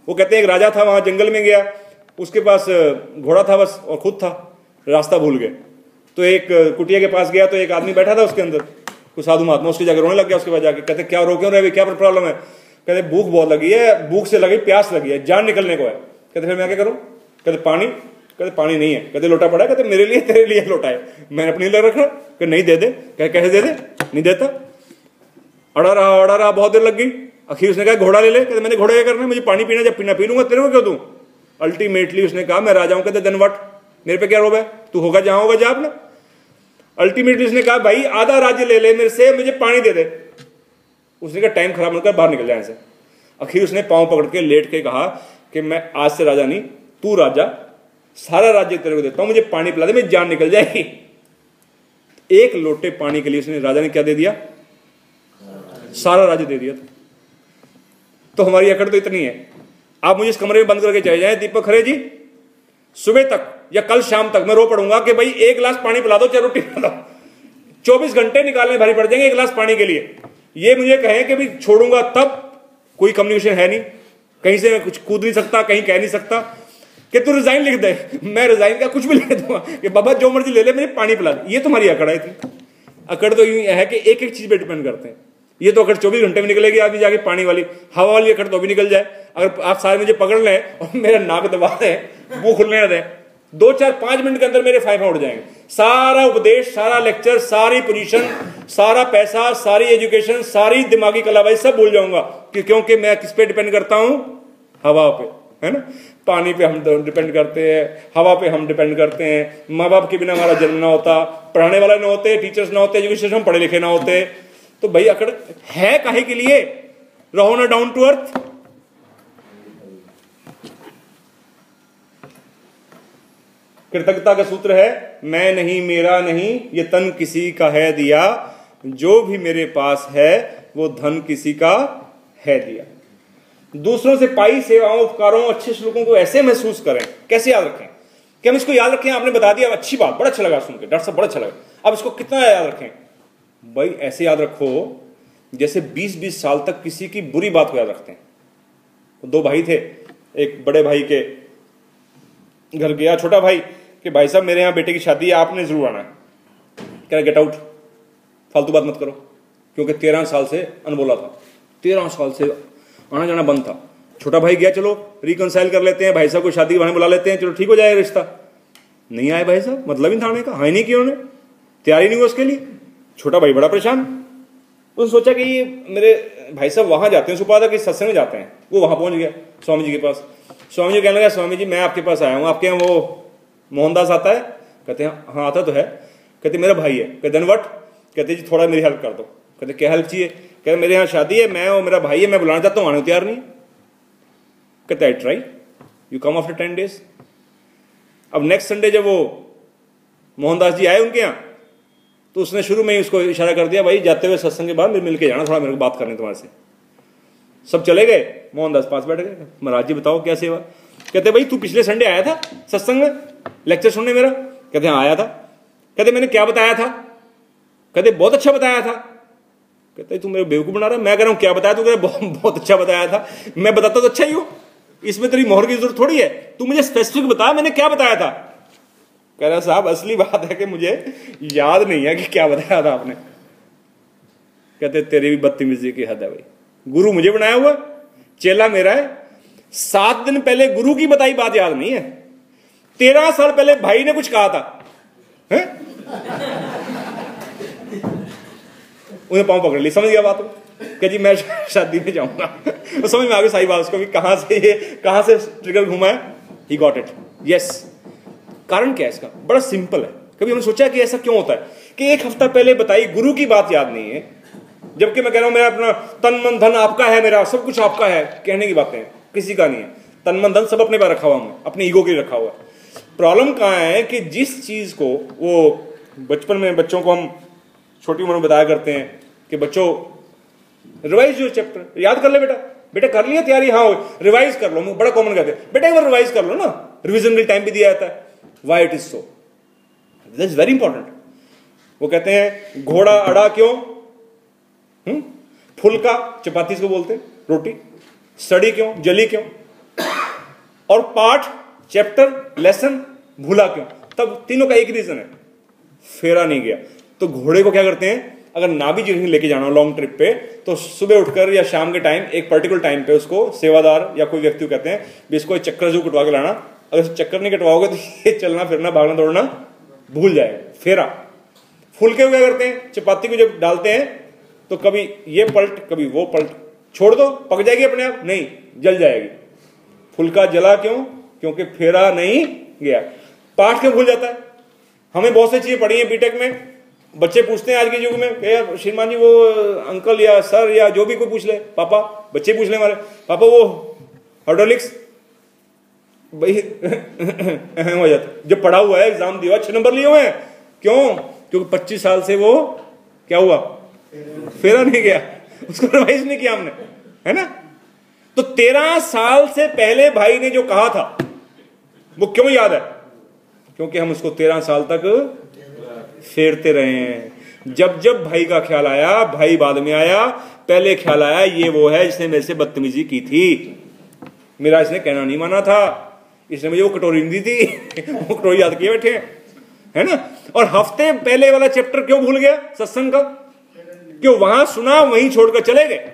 वो कहते हैं एक राजा था, वहां जंगल में गया, उसके पास घोड़ा था बस और खुद था, रास्ता भूल गए। तो एक कुटिया के पास गया तो एक आदमी बैठा था उसके अंदर, कुछ साधु महात्मा, उसके जाकर रोने लग गया। उसके बाद जाके कहते क्या रो क्यों रहे, क्या प्रॉब्लम है? कहते भूख बहुत लगी है, भूख से लगी प्यास लगी है, जान निकलने को है। कहते फिर मैं क्या करूं? कहते पानी। कहते पानी नहीं है। कहते लोटा पड़ा है। कहते मेरे लिए, तेरे लिए लोटा है, मैंने अपने लिए रखा। कहते नहीं दे दे। कहते कैसे दे दे? नहीं देता। अड़ा रहा बहुत देर लग गई। आखिर उसने कहा घोड़ा ले ले। कहते मैंने घोड़ा क्या करना है, मुझे पानी पीना, जब पीना पी लूंगा, तेरे को क्यों दूं? अल्टीमेटली उसने कहा मैं राजा हूं। कहते देन व्हाट, मेरे पे क्या रोब है, तू होगा जहां होगा जा अपना। अल्टीमेटली उसने कहा भाई आधा राज्य ले ले मेरे से, मुझे पानी दे दे। उसने कहा टाइम खराब होकर बाहर निकल जाए से। आखिर उसने पांव पकड़ के लेट के कहा कि मैं आज से राजा नहीं, तू राजा, सारा राज्य तेरे को देता हूं, मुझे पानी पिला दे, मेरी जान निकल जाएगी। एक लोटे पानी के लिए उसने, राजा ने क्या दे दिया? सारा राज्य दे दिया। तो हमारी अकड़ तो इतनी है। आप मुझे इस कमरे में बंद करके चले जाए दीपक खरे जी, सुबह तक या कल शाम तक मैं रो पड़ूंगा कि भाई एक गिलास पानी पिला दो, चाहे रोटी पिला दो। 24 घंटे निकालने भारी पड़ जाएंगे एक गिलास पानी के लिए। ये मुझे कहें कि भाई छोड़ूंगा तब, कोई कम्युनिकेशन है नहीं, कहीं से मैं कुछ कूद नहीं सकता, कहीं कह नहीं सकता कि तू रिजाइन लिख दे, मैं रिजाइन का कुछ भी लिख दूंगा कि बाबा जो मर्जी ले ले, मुझे पानी पिला दे। ये तुम्हारी अकड़ है। अकड़ तो यूं है कि एक एक चीज पे डिपेंड करते हैं। ये तो अकड़ 24 घंटे में निकलेगी, आगे जाके पानी वाली, हवा वाली अकड़ तो भी निकल जाए। अगर आप सारे मुझे पकड़ लें और मेरा नाक दबा दें, मुंह खुलने दें, 2 4 5 मिनट के अंदर मेरे फायफे उड़ जाएंगे। सारा उपदेश, सारा लेक्चर, सारी पोजीशन, सारा पैसा, सारी एजुकेशन, सारी दिमागी कलाबाजी सब भूल जाऊंगा। क्योंकि मैं किस पे डिपेंड करता हूं? हवा पे, है ना। पानी पे हम डिपेंड करते हैं, हवा पे हम डिपेंड करते हैं। माँ बाप के बिना हमारा जन्म ना होता, पढ़ाने वाला ना होते, टीचर्स ना होते, एजुकेशन हम पढ़े लिखे ना होते। तो भाई अकड़ है काहे के लिए? रहो ना डाउन टू अर्थ। कृतज्ञता का सूत्र है मैं नहीं, मेरा नहीं, ये तन किसी का है दिया, जो भी मेरे पास है वो धन किसी का है दिया। दूसरों से पाई सेवाओं, उपकारों, अच्छे श्लोकों को ऐसे महसूस करें। कैसे याद रखें कि हम इसको याद रखें? आपने बता दिया, अच्छी बात, बड़ा अच्छा लगा सुन के, डॉक्टर साहब बड़ा अच्छा लगा। अब इसको कितना याद रखें? भाई ऐसे याद रखो जैसे 20-20 साल तक किसी की बुरी बात को याद रखते हैं। 2 भाई थे, एक बड़े भाई के घर गया छोटा भाई कि भाई साहब मेरे यहाँ बेटे की शादी है, आपने जरूर आना है। कह रहे गेट आउट, फालतू बात मत करो, क्योंकि 13 साल से अनबोला था, 13 साल से आना जाना बंद था। छोटा भाई गया, चलो रिकंसाइल कर लेते हैं, भाई साहब को शादी बहाने बुला लेते हैं, चलो ठीक हो जाएगा रिश्ता। नहीं आए भाई साहब, मतलब ही था आने का, हाँ ही नहीं किया उन्होंने, तैयारी नहीं हुआ उसके लिए। छोटा भाई बड़ा परेशान। उसने सोचा कि ये मेरे भाई साहब वहां जाते हैं, सुपादा के सत्संग में जाते हैं। वो वहां पहुंच गया स्वामी जी के पास। स्वामी जी कहने लगा स्वामी जी मैं आपके पास आया हूं, आपके यहाँ वो मोहनदास आता है? कहते हैं हाँ आता तो है। कहते मेरा भाई है। कहते देन व्हाट? कहते जी थोड़ा मेरी हेल्प कर दो। कहते क्या हेल्प चाहिए? कहते मेरे यहाँ शादी है, मैं और मेरा भाई है, मैं बुलाना चाहता हूँ, आने को तैयार नहीं। कहते I try, you come after 10 days। अब नेक्स्ट संडे जब वो मोहनदास जी आए उनके यहाँ, तो उसने शुरू में ही उसको इशारा कर दिया भाई जाते हुए सत्संग के बाद मिल के जाना, थोड़ा मेरे को बात करनी तुम्हारे से। सब चले गए, मोहनदास पास बैठ गए। महाराज जी बताओ क्या सेवा? कहते भाई तू पिछले संडे आया था सत्संग में लेक्चर सुनने मेरा? कहते हाँ आया था। कहते मैंने क्या बताया था? कहते बहुत अच्छा बताया था। कहते तू मेरे बेवकूफ बना रहा है, मैं कह रहा हूं क्या बताया? तू कह रहा बहुत अच्छा बताया था, मैं बताता तो अच्छा ही हूं, इसमें तेरी मोहर की जरूरत थोड़ी है, तू मुझे स्पेसिफिक बता मैंने क्या बताया था। कह रहा साहब असली बात है कि मुझे याद नहीं है कि क्या बताया था आपने। कहते तेरी भी बदतमीजी की हद है भाई, गुरु मुझे बनाया हुआ, चेला मेरा है। 7 दिन पहले गुरु की बताई बात याद नहीं है, 13 साल पहले भाई ने कुछ कहा था, है? उन्हें पांव पकड़ ली, समझ गया बात कि जी मैं शादी में जाऊंगा। तो समझ में आ गई सारी बात उसको भी, कहां से ट्रिगर घुमा है। He got it, yes. कारण क्या है इसका? बड़ा सिंपल है। कभी हमने सोचा कि ऐसा क्यों होता है कि 1 हफ्ता पहले बताई गुरु की बात याद नहीं है, जबकि मैं कह रहा हूं मेरा अपना तन मन धन आपका है, मेरा सब कुछ आपका है, कहने की बातें किसी का नहीं है। तन मन धन सब अपने पास रखा हुआ, मैं अपने ईगो के लिए रखा हुआ। प्रॉब्लम कहां है कि जिस चीज को वो बचपन में बच्चों को हम छोटी उम्र में बताया करते हैं कि बच्चों रिवाइज जो चैप्टर याद कर ले बेटा, बेटा कर लिया तैयारी, हाँ रिवाइज कर लो, बड़ा कॉमन कहते हैं बेटा एक बार रिवाइज कर लो ना, रिवीजन के टाइम भी दिया जाता है। Why it is so? This is very important. वो कहते हैं घोड़ा अड़ा क्यों, फुल्का चपाती को बोलते हैं रोटी, सड़ी क्यों, जली क्यों, और पाठ चैप्टर लेसन भूला क्यों? तब तीनों का एक ही रीजन है, फेरा नहीं गया। तो घोड़े को क्या करते हैं, अगर ना भी जिन्हें लेके जाना हो लॉन्ग ट्रिप पे, तो सुबह उठकर या शाम के टाइम एक पर्टिकुलर टाइम पे उसको सेवादार या कोई व्यक्ति कहते हैं भी इसको चक्कर जो कटवा के लाना, अगर चक्कर नहीं कटवाओगे तो ये चलना फिरना भागना दौड़ना भूल जाएगा। फेरा। फुलके को क्या करते हैं, चपाती को जब डालते हैं तो कभी ये पलट कभी वो पलट, छोड़ दो पक जाएगी अपने आप, नहीं जल जाएगी। फुलका जला क्यों? क्योंकि फेरा नहीं गया। पाठ क्यों भूल जाता है? हमें बहुत सी चीजें पढ़ी है बीटेक में, बच्चे पूछते हैं आज के युग में कि श्रीमान जी वो अंकल या सर या जो भी कोई पूछ ले, पापा, बच्चे पूछ ले हमारे, पापा वो हाइड्रोलिक्स भाई हो जाता। जब पढ़ा हुआ है, एग्जाम दिया, 6 नंबर लिए हुए हैं, क्यों? क्योंकि 25 साल से वो क्या हुआ, फेरा नहीं गया, उसको रिवाइज नहीं किया हमने, है ना। तो 13 साल से पहले भाई ने जो कहा था वो क्यों याद है? क्योंकि हम उसको 13 साल तक फेरते रहे हैं। जब जब भाई का ख्याल आया, भाई बाद में आया, पहले ख्याल आया ये वो है जिसने मेरे से बदतमीजी की थी, मेरा इसने कहना नहीं माना था, इसने मुझे वो कटोरी नहीं दी थी वो कटोरी याद किए बैठे हैं, है ना। और हफ्ते पहले वाला चैप्टर क्यों भूल गया सत्संग का? क्यों? वहां सुना वहीं छोड़कर चले गए,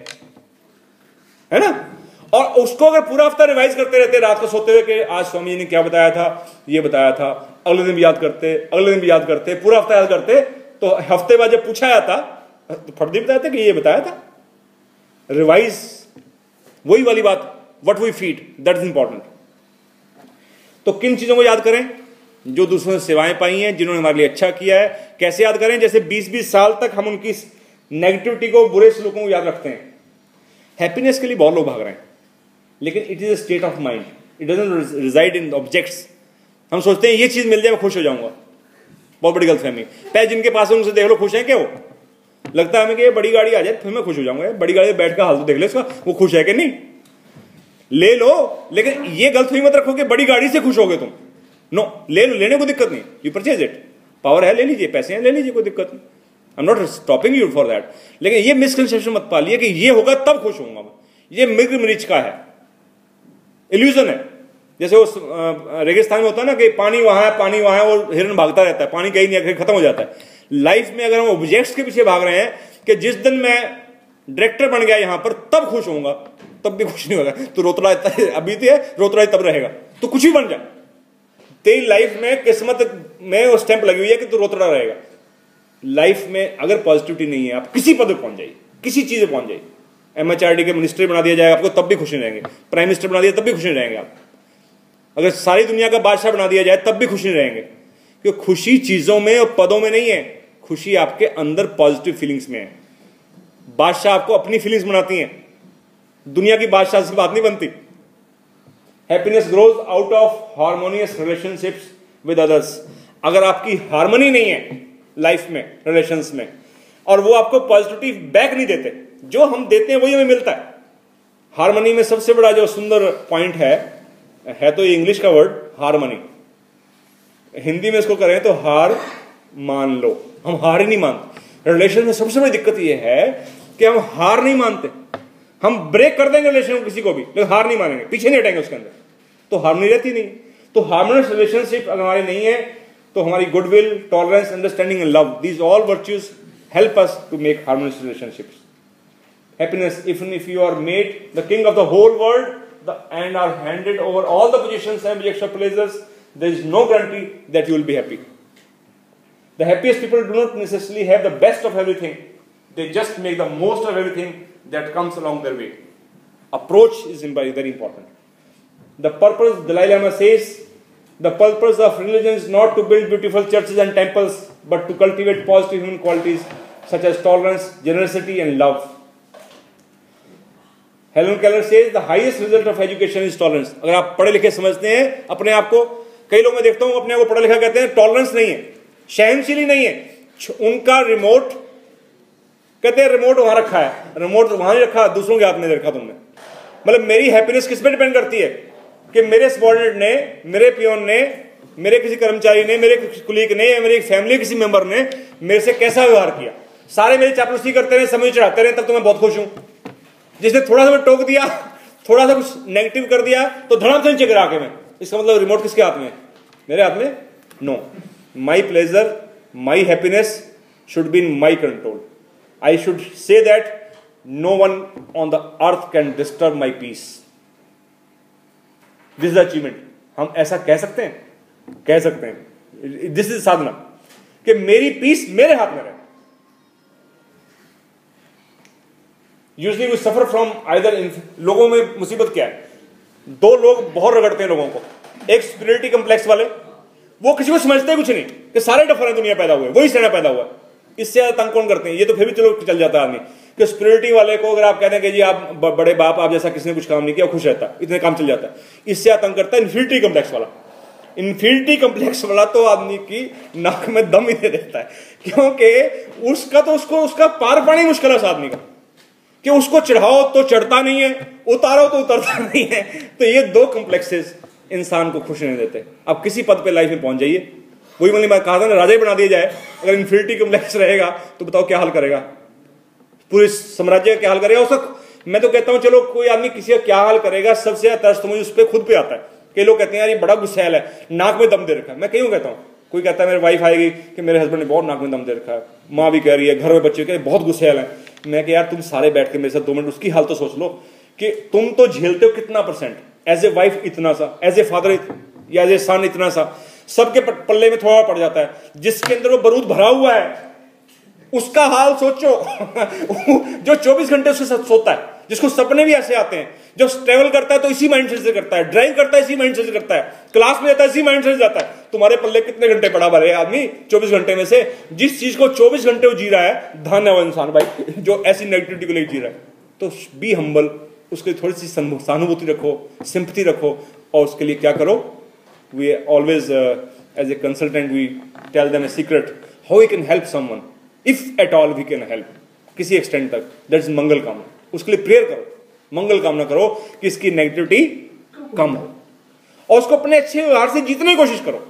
है ना। और उसको अगर पूरा हफ्ता रिवाइज करते रहते रात को सोते हुए कि आज स्वामी जी ने क्या बताया था, ये बताया था, अगले दिन भी याद करते, अगले दिन भी याद करते, पूरा हफ्ता याद करते, तो हफ्ते बाद जब पूछा जाता तो फर्जी बताया था कि ये बताया था। रिवाइज, वही वाली बात, what we feed that is important. तो किन चीजों को याद करें? जो दूसरों से सेवाएं पाई हैं, जिन्होंने हमारे लिए अच्छा किया है। कैसे याद करें? जैसे 20-20 साल तक हम उनकी नेगेटिविटी को, बुरे सलूकों को याद रखते हैं। हैप्पीनेस के लिए बहुत लोग भाग रहे हैं, लेकिन it is a state of mind, it doesn't reside in objects. हम सोचते हैं ये चीज मिल जाए मैं खुश हो जाऊंगा, बहुत बड़ी गलतफहमी। पहले जिनके पास है उनसे देख लो खुश है क्या वो? लगता है हमें कि ये बड़ी गाड़ी आ जाए फिर मैं खुश हो जाऊंगा। बड़ी गाड़ी में बैठ कर हाल तो देख ले उसका, वो खुश है कि नहीं, ले लो। लेकिन ये गलतफहमी मत रखो कि बड़ी गाड़ी से खुश होगे तुम। नो, ले लो, लेने को दिक्कत नहीं, यू परचेज इट, पावर है ले लीजिए, पैसे हैं ले लीजिए, कोई दिक्कत नहीं, I am not stopping you for that. लेकिन ये मिसकंसेप्शन मत पालिए कि ये होगा तब खुश होऊंगा। ये मृग मरीच का है, इल्यूजन है। जैसे वो रेगिस्तान में होता है ना कि पानी वहां है, पानी वहां है, और हिरन भागता रहता है, पानी कहीं नहीं, खत्म हो जाता है। लाइफ में अगर हम ऑब्जेक्ट्स के पीछे भाग रहे हैं कि जिस दिन मैं डायरेक्टर बन गया यहां पर तब खुश होऊंगा, तब भी खुश नहीं होगा। तो रोतला अभी तो है, रोतला तब रहेगा, तो कुछ भी बन जा, तेरी लाइफ में किस्मत में वो स्टैंप लगी हुई है कि तू रोतड़ा रहेगा। लाइफ में अगर पॉजिटिविटी नहीं है, आप किसी पद पर पहुंच जाइए, किसी चीज पर पहुंच जाइए, MHRD के मिनिस्टर बना दिया जाएगा आपको तब भी खुश नहीं रहेंगे, प्राइम मिनिस्टर बना दिया तब भी खुश नहीं रहेंगे आप, अगर सारी दुनिया का बादशाह बना दिया जाए तब भी खुश नहीं रहेंगे। क्योंकि खुशी चीजों में और पदों में नहीं है, खुशी आपके अंदर पॉजिटिव फीलिंग्स में है। बादशाह आपको अपनी फीलिंग्स बनाती हैं, दुनिया की बादशाह से बात नहीं बनती। Happiness grows out of harmonious relationships with others. अगर आपकी हार्मनी नहीं है लाइफ में, रिलेशंस में, और वो आपको पॉजिटिविटी बैक नहीं देते, जो हम देते हैं वही हमें मिलता है। हार्मनी में सबसे बड़ा जो सुंदर पॉइंट है तो ये इंग्लिश का वर्ड हार्मनी, हिंदी में इसको करें तो हार मान लो। हम हार ही नहीं मानते रिलेशन में। सबसे बड़ी दिक्कत ये है कि हम हार नहीं मानते, हम ब्रेक कर देंगे रिलेशन में किसी को भी, लेकिन हार नहीं मानेंगे, पीछे नहीं हटेंगे उसके अंदर, तो हार्मनी रहती नहीं। तो हार्मोनियस रिलेशनशिप अगर हमारी नहीं है तो हमारी goodwill, tolerance, understanding and love, these all virtues help us to make harmonious relationships. Happiness, even if you are made the king of the whole world and are handed over all the positions and extra pleasures, there is no guarantee that you will be happy. The happiest people do not necessarily have the best of everything. They just make the most of everything that comes along their way. Approach is very important. The purpose, Dalai Lama says, the purpose of religion is not to build beautiful churches and temples, but to cultivate positive human qualities such as tolerance, generosity and love. Helen Keller says the highest result of education is tolerance. अगर आप पढ़े लिखे समझते हैं अपने आप को, कई लोग मैं देखता हूं अपने आप को पढ़ा लिखा कहते हैं, टॉलरेंस नहीं है, सहनशीली नहीं है. उनका रिमोट, कहते हैं रिमोट वहां रखा है, रिमोट वहां नहीं रखा, दूसरों के हाथ में रखा तुमने. मतलब मेरी हैप्पीनेस किस पे डिपेंड करती है कि मेरे सबॉर्डिनेट ने, मेरे पियोन ने, मेरे किसी कर्मचारी ने, मेरे कुलीग ने या मेरी फैमिली किसी मेंबर ने मेरे से कैसा व्यवहार किया. सारे मेरी चापलूसी करते रहे, समय चढ़ाते रहे, तब तो मैं बहुत खुश हूं. जिसने थोड़ा सा टोक दिया, थोड़ा सा कुछ नेगेटिव कर दिया, तो धड़ाम से नीचे गिरा के मैं, इसका मतलब रिमोट किसके हाथ में है? मेरे हाथ में? No. My pleasure, my happiness should be in my control. I should say that no one on the earth can disturb my peace. This is achievement. हम ऐसा कह सकते हैं, कह सकते हैं. दिस इज साधना कि मेरी पीस मेरे हाथ में रहे. Usually we suffer from either. लोगों में मुसीबत क्या है? दो लोग बहुत रगड़ते हैं लोगों को. एक स्पिरिटी कम्प्लेक्स वाले, वो किसी को समझते कुछ नहीं कि सारे डफर हैं दुनिया पैदा हुए, वही सेना पैदा हुआ. इससे ज्यादा तंग कौन करते हैं? ये तो फिर भी चलो चल जाता है आदमी. कि स्पिरिटी वाले को अगर आप कहते हैं कि जी आप बड़े बाप, आप जैसा किसी ने कुछ काम नहीं किया, खुश रहता है, इतने काम चल जाता है. इससे ज्यादा तंग करता है इन्फिनिटी कम्प्लेक्स वाला. इन्फिनिटी कम्प्लेक्स वाला तो आदमी की नाक में दम ही दे देता है, क्योंकि उसका तो उसका पार पाना ही मुश्किल है उस आदमी का. कि उसको चढ़ाओ तो चढ़ता नहीं है, उतारो तो उतरता नहीं है. तो ये दो कॉम्प्लेक्सेस इंसान को खुश नहीं देते. अब किसी पद पे लाइफ में पहुंच जाइए, वही मतलब मैं कहा था ना, राजा ही बना दिया जाए, अगर इन्फिनिटी कॉम्प्लेक्स रहेगा तो बताओ क्या हाल करेगा? पूरे साम्राज्य का क्या हाल करेगा उसका? मैं तो कहता हूं चलो कोई आदमी किसी का क्या हाल करेगा, सबसे ज्यादा तरस तो मुझे उस पर खुद पे आता है. कई लोग कहते हैं यार ये बड़ा गुस्सैल है, नाक में दम दे रखा है. मैं क्यों कहता हूं, कोई कहता है मेरी वाइफ आएगी कि मेरे हस्बैंड ने बहुत नाक में दम दे रखा है, माँ भी कह रही है, घर में बच्चे कह रहे बहुत गुस्सैल है. मैं कि यार तुम सारे बैठ के मेरे साथ 2 मिनट उसकी हाल तो सोच लो कि तुम तो झेलते हो कितना %. एज ए वाइफ इतना सा, एज ए फादर या एज ए सन इतना सा, सबके पल्ले में थोड़ा पड़ जाता है. जिसके अंदर वो बारूद भरा हुआ है उसका हाल सोचो. जो 24 घंटे उसके साथ सोता है, जिसको सपने भी ऐसे आते हैं, जो ट्रेवल करता है तो इसी माइंडसेट से करता है, ड्राइव करता है इसी माइंडसेट से करता है, क्लास में जाता है इसी माइंडसेट से जाता है. तुम्हारे पल्ले कितने घंटे पड़ा भरे आदमी 24 घंटे में से? जिस चीज को 24 घंटे वो जी रहा है, धन्य है वो इंसान भाई जो ऐसी नेगेटिविटी को लेकर जी रहा है. तो बी हम्बल, उसकी थोड़ी सी सहानुभूति रखो, सिंपैथी रखो, और उसके लिए क्या करो? We always as a consultant we tell them a secret how we can help someone, if at all we can help, किसी एक्सटेंट तक. दैट इज मंगल कामना. उसके लिए प्रेयर करो, मंगल कामना करो कि इसकी नेगेटिविटी कम हो, और उसको अपने अच्छे व्यवहार से जीतने की कोशिश करो.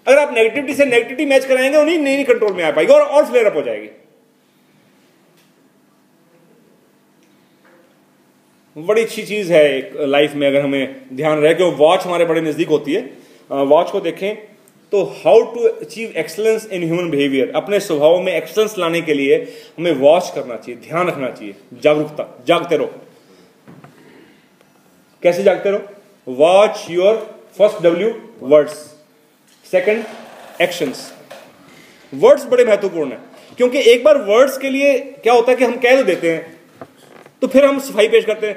अगर आप नेगेटिविटी से नेगेटिविटी मैच कराएंगे, उन्हीं नहीं कंट्रोल में आ पाएगी और फ्लेयर अप हो जाएगी. बड़ी अच्छी चीज है एक लाइफ में, अगर हमें ध्यान रहे कि वॉच हमारे बड़े नजदीक होती है. वॉच को देखें तो how to achieve excellence in human behaviour. अपने स्वभाव में एक्सलेंस लाने के लिए हमें वॉच करना चाहिए, ध्यान रखना चाहिए, जागरूकता. जागते रहो. कैसे जागते रहो? Watch your first W words, second actions. Words बड़े महत्वपूर्ण है, क्योंकि एक बार वर्ड्स के लिए क्या होता है कि हम कह तो देते हैं, तो फिर हम सफाई पेश करते हैं,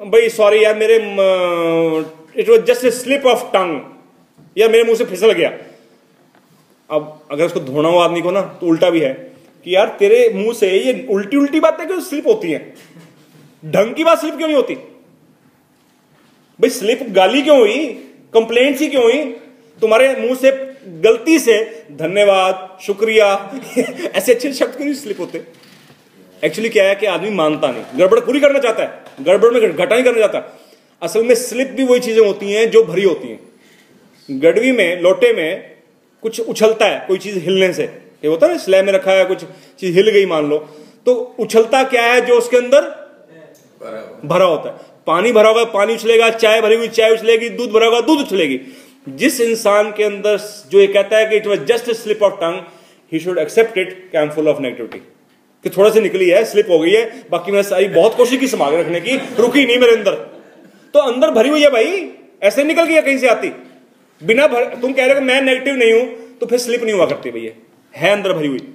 भाई सॉरी यार, मेरे it was just a slip of टंग, या मेरे मुंह से फिसल गया. अब अगर उसको धोना हो आदमी को ना, तो उल्टा भी है कि यार तेरे मुंह से ये उल्टी उल्टी बातें क्यों स्लिप होती हैं, ढंग की बात स्लिप क्यों नहीं होती? भाई स्लिप गाली क्यों हुई, कंप्लेंट्स ही क्यों हुई? तुम्हारे मुंह से गलती से धन्यवाद, शुक्रिया ऐसे अच्छे शब्द क्यों नहीं स्लिप होते? एक्चुअली क्या है कि आदमी मानता नहीं, गड़बड़ पूरी करना चाहता है, गड़बड़ में घटा नहीं करना चाहता. असल में स्लिप भी वही चीजें होती हैं जो भरी होती हैं. गड़वी में, लोटे में कुछ उछलता है, कोई चीज हिलने से, ये होता है ना, स्लैब में रखा है, कुछ चीज हिल गई मान लो, तो उछलता क्या है? जो उसके अंदर भरा होता है. पानी भरा होगा पानी उछलेगा, चाय भरी हुई चाय उछलेगी, दूध भरा होगा दूध उछलेगी. जिस इंसान के अंदर जो ये कहता है कि it was just slip of tongue, he should accept it कि I am full of negativity, कि थोड़ा सी निकली है, स्लिप हो गई है, बाकी मैं सारी बहुत कोशिश की संभाल रखने की, रुकी नहीं मेरे अंदर, तो अंदर भरी हुई है भाई, ऐसे निकल गई कहीं से आती बिना तुम कह रहे हो कि मैं नेगेटिव नहीं हूं, तो फिर स्लिप नहीं हुआ करती भैया, है अंदर भरी हुई,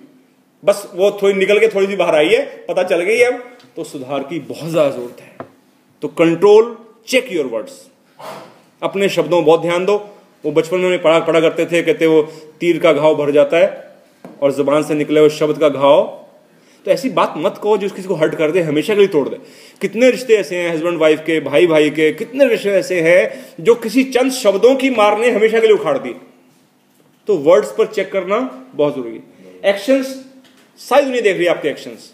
बस वो थोड़ी निकल के थोड़ी सी बाहर आई है, पता चल गई है, तो सुधार की बहुत ज्यादा जरूरत है। तो कंट्रोल, चेक योर वर्ड्स, अपने शब्दों में बहुत ध्यान दो। वो बचपन में पढ़ा करते थे, कहते वो तीर का घाव भर जाता है और जुबान से निकले हुए शब्द का घाव, तो ऐसी बात मत कहो जो किसी को हर्ट कर दे, हमेशा के लिए तोड़ दे। कितने रिश्ते ऐसे हैं, हस्बैंड वाइफ के, भाई भाई के, कितने रिश्ते ऐसे हैं जो किसी चंद शब्दों की मार ने हमेशा के लिए उखाड़ दी। तो वर्ड्स पर चेक करना बहुत जरूरी है। एक्शंस, सारी दुनिया देख रही है आपके एक्शंस,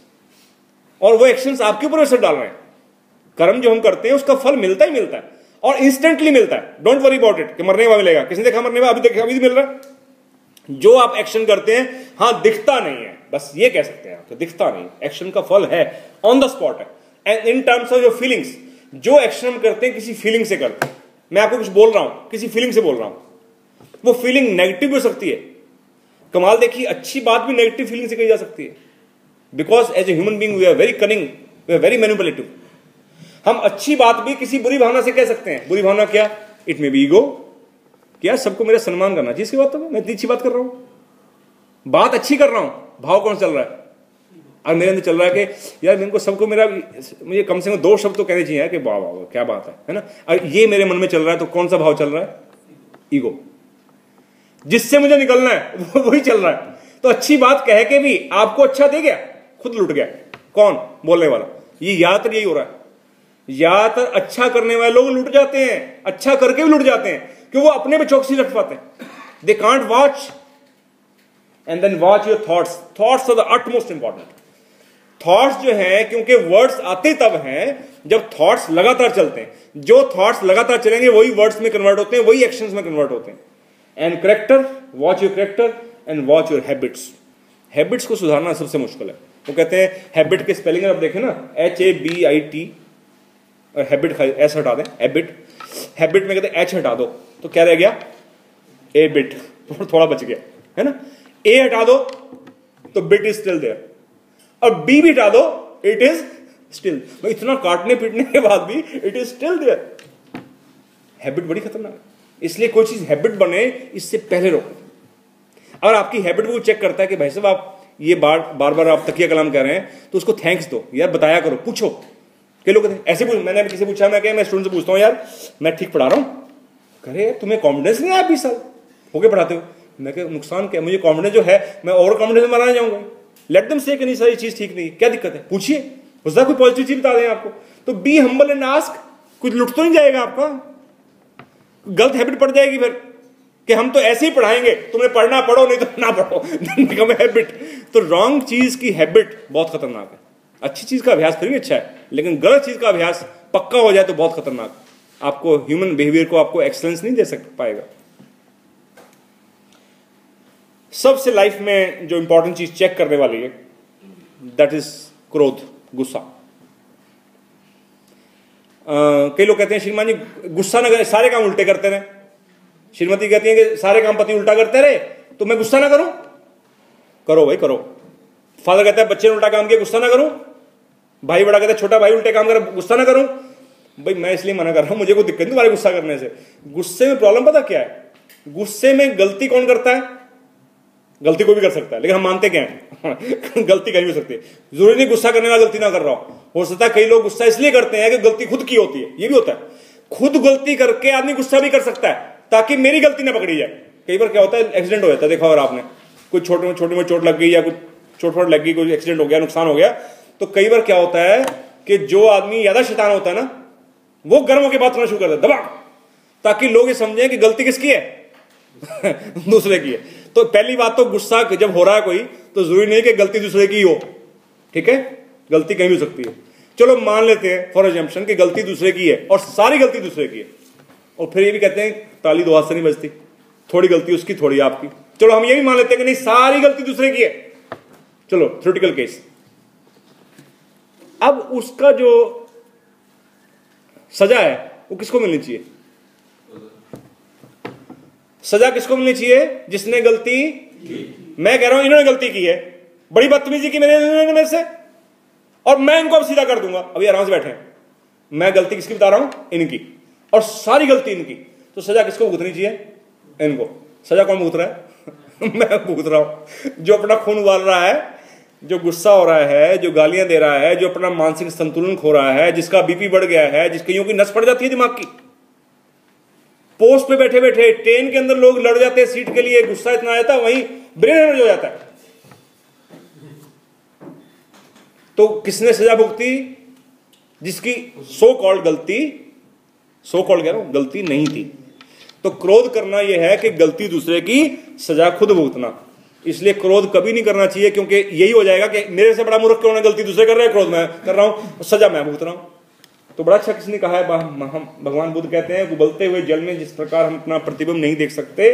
और वो एक्शंस आपके ऊपर असर डाल रहे हैं। कर्म जो हम करते हैं उसका फल मिलता ही मिलता है, और इंस्टेंटली मिलता है। डोंट वरी अबाउट इट कि मरने के बाद मिलेगा, किसने देखा मरने के बाद, अभी देखा, अभी मिल रहा है। जो आप एक्शन करते हैं, हां दिखता नहीं है, बस ये कह सकते हैं आप, तो दिखता नहीं, एक्शन का फल है, ऑन द स्पॉट है। And in terms of your feelings, जो एक्शन हम करते हैं किसी फीलिंग से करते हैं। मैं आपको कुछ बोल रहा हूं, किसी फीलिंग से बोल रहा हूं, वो फीलिंग नेगेटिव हो सकती है। कमाल देखिए, अच्छी बात भी नेगेटिव फीलिंग से कही जा सकती है, because as a human being we are very cunning, we are very manipulative. हम अच्छी बात भी किसी बुरी भावना से कह सकते हैं। बुरी भावना क्या? इट मे बी ईगो, क्या सबको मेरा सम्मान करना चाहिए, इसकी बात तो मैं इतनी अच्छी बात कर रहा हूं, बात अच्छी कर रहा हूं, भाव कौन चल रहा है? और मेरे अंदर चल रहा है कि यार इनको सबको मेरा, मुझे कम से कम 2 शब्द तो कहने चाहिए कि वाह वाह क्या बात है ना। और ये मेरे मन में चल रहा है, तो कौन सा भाव चल रहा है? ईगो। जिससे मुझे निकलना है वो वही चल रहा है। तो अच्छी बात कह के भी आपको अच्छा दे गया, खुद लुट गया। कौन? बोलने वाला। ये याद यही हो रहा है, ज्यादातर अच्छा करने वाले लोग लुट जाते हैं, अच्छा करके भी लुट जाते हैं, क्योंकि वो अपने पे चौकसी रख पाते हैं। They can't watch and then watch your thoughts. Thoughts are the utmost important. Thoughts जो है, क्योंकि वर्ड्स आते तब हैं जब थॉट्स लगातार चलते हैं। जो थॉट्स लगातार चलेंगे वही वर्ड्स में कन्वर्ट होते हैं, वही एक्शंस में कन्वर्ट होते हैं। And character, watch your character and watch your habits. Habits को सुधारना सबसे मुश्किल है। वो कहते हैं हैबिट के स्पेलिंग आप देखें ना, HABIT, और हैबिट एस हटा दें, हैबिट। हैबिट में कहते हैं एच हटा दो, तो क्या रह गया? ए बिट, थोड़ा बच गया, है ना। ए हटा दो तो बिट इज स्टिल देयर, और बी भी हटा दो, इट इज स्टिल। इतना काटने पीटने के बाद भी it is still there. Habit बड़ी खतरनाक है, इसलिए कोई चीज हैबिट बने इससे पहले रोको। और आपकी हैबिट को चेक करता है कि भाई साहब आप ये बार बार आप तकिया कलाम कर रहे हैं, तो उसको थैंक्स दो यार, बताया करो, पूछो। कई लोग ऐसे पूछ, मैंने अभी किसी पूछा, मैं स्टूडेंट से पूछता हूँ यार मैं ठीक पढ़ा रहा हूँ, करे तुम्हें कॉन्फिडेंस नहीं आया 20 साल हो गए पढ़ाते हो। मैं कह नुकसान क्या, मुझे कॉन्फिडेंस जो है मैं ओवर कॉन्फिडेंस में बनाना जाऊंगा। लेट देम से कि नहीं सर ये चीज ठीक नहीं, क्या दिक्कत है, पूछिए, हो सकता है कोई पॉजिटिव चीज बता दें आपको। तो बी हम्बल एंड आस्क, कुछ लुट तो नहीं जाएगा आपका, गलत हैबिट पड़ जाएगी फिर कि हम तो ऐसे ही पढ़ाएंगे, तुम्हें पढ़ना पढ़ो नहीं तो ना पढ़ो, बिकम हैबिट। तो रॉन्ग चीज की हैबिट बहुत खतरनाक है। अच्छी चीज का अभ्यास फिर भी अच्छा है, लेकिन गलत चीज का अभ्यास पक्का हो जाए तो बहुत खतरनाक। आपको ह्यूमन बिहेवियर को आपको एक्सलेंस नहीं दे पाएगा। सबसे लाइफ में जो इंपॉर्टेंट चीज चेक करने वाली है, दैट इज क्रोध, गुस्सा। कई लोग कहते हैं श्रीमान जी गुस्सा ना करें, सारे काम उल्टे करते रहे। श्रीमती कहती है कि सारे काम पति उल्टा करते रहे तो मैं गुस्सा ना करूं। करो भाई करो। फादर कहता है बच्चे ने उल्टा काम किया, गुस्सा ना करूं। भाई बड़ा कहता है छोटा भाई उल्टे काम कर, गुस्सा ना करूं। भाई मैं इसलिए मना कर रहा हूं, मुझे कोई दिक्कत नहीं तुम्हारे गुस्सा करने से। गुस्से में प्रॉब्लम पता क्या है? गुस्से में गलती कौन करता है? गलती कोई भी कर सकता है, लेकिन हम मानते क्या है गलती कहीं भी हो सकती है। जरूरी नहीं गुस्सा करने वाला गलती ना कर रहा हो सकता है कई लोग गुस्सा इसलिए करते हैं कि गलती खुद की होती है, ये भी होता है। खुद गलती करके आदमी गुस्सा भी कर सकता है ताकि मेरी गलती ना पकड़ी जाए। कई बार क्या होता है, एक्सीडेंट हो जाता है, देखा होगा आपने, कोई छोटे में चोट लग गई या कुछ चोट लग गई, कोई एक्सीडेंट हो गया, नुकसान हो गया, तो कई बार क्या होता है कि जो आदमी ज्यादा शैतान होता है ना, वो गर्म होकर बात करना शुरू कर देता है, दबा, ताकि लोग ये समझें कि गलती किसकी है दूसरे की है। तो पहली बात तो गुस्सा जब हो रहा है कोई, तो जरूरी नहीं कि गलती दूसरे की हो, ठीक है, गलती कहीं भी हो सकती है। चलो मान लेते हैं फॉर एग्जांपल कि गलती दूसरे की है और सारी गलती दूसरे की है, और फिर ये भी कहते हैं ताली दो हाथ से नहीं बजती, थोड़ी गलती उसकी थोड़ी आपकी। चलो हम ये भी मान लेते हैं कि नहीं सारी गलती दूसरे की है, चलो थ्योरेटिकल केस। अब उसका जो सजा है वो किसको मिलनी चाहिए? सजा किसको मिलनी चाहिए? जिसने गलती मैं कह रहा हूं इन्होंने गलती की है, बड़ी बदतमीजी की मेरे से, और मैं इनको अब सीधा कर दूंगा। अभी आराम से बैठे हैं, मैं गलती किसकी बता रहा हूं? इनकी, और सारी गलती इनकी। तो सजा किसको भुगतनी चाहिए? इनको। सजा कौन भुगत रहा है? मैं भुगत रहा हूं। जो अपना खून उबाल रहा है, जो गुस्सा हो रहा है, जो गालियां दे रहा है, जो अपना मानसिक संतुलन खो रहा है, जिसका बीपी बढ़ गया है, जिसकी यूं की नस पड़ जाती है दिमाग की, पोस्ट पे बैठे बैठे ट्रेन के अंदर लोग लड़ जाते हैं सीट के लिए, गुस्सा इतना आ जाता है, वहीं ब्रेन हेमरेज हो जाता है। तो किसने सजा भुगती? जिसकी सो कॉल्ड गलती, सो कॉल्ड कह रहा हूं, गलती नहीं थी। तो क्रोध करना यह है कि गलती दूसरे की, सजा खुद भुगतना। इसलिए क्रोध कभी नहीं करना चाहिए, क्योंकि यही हो जाएगा कि मेरे से बड़ा मूर्ख कौन है, गलती दूसरे कर रहे हैं, क्रोध मैं कर रहा हूं, सजा मैं भुगत रहा हूं। तो बड़ा अच्छा किसने कहा है, भगवान बुद्ध कहते हैं, उबलते हुए जल में जिस प्रकार हम अपना प्रतिबिंब नहीं देख सकते,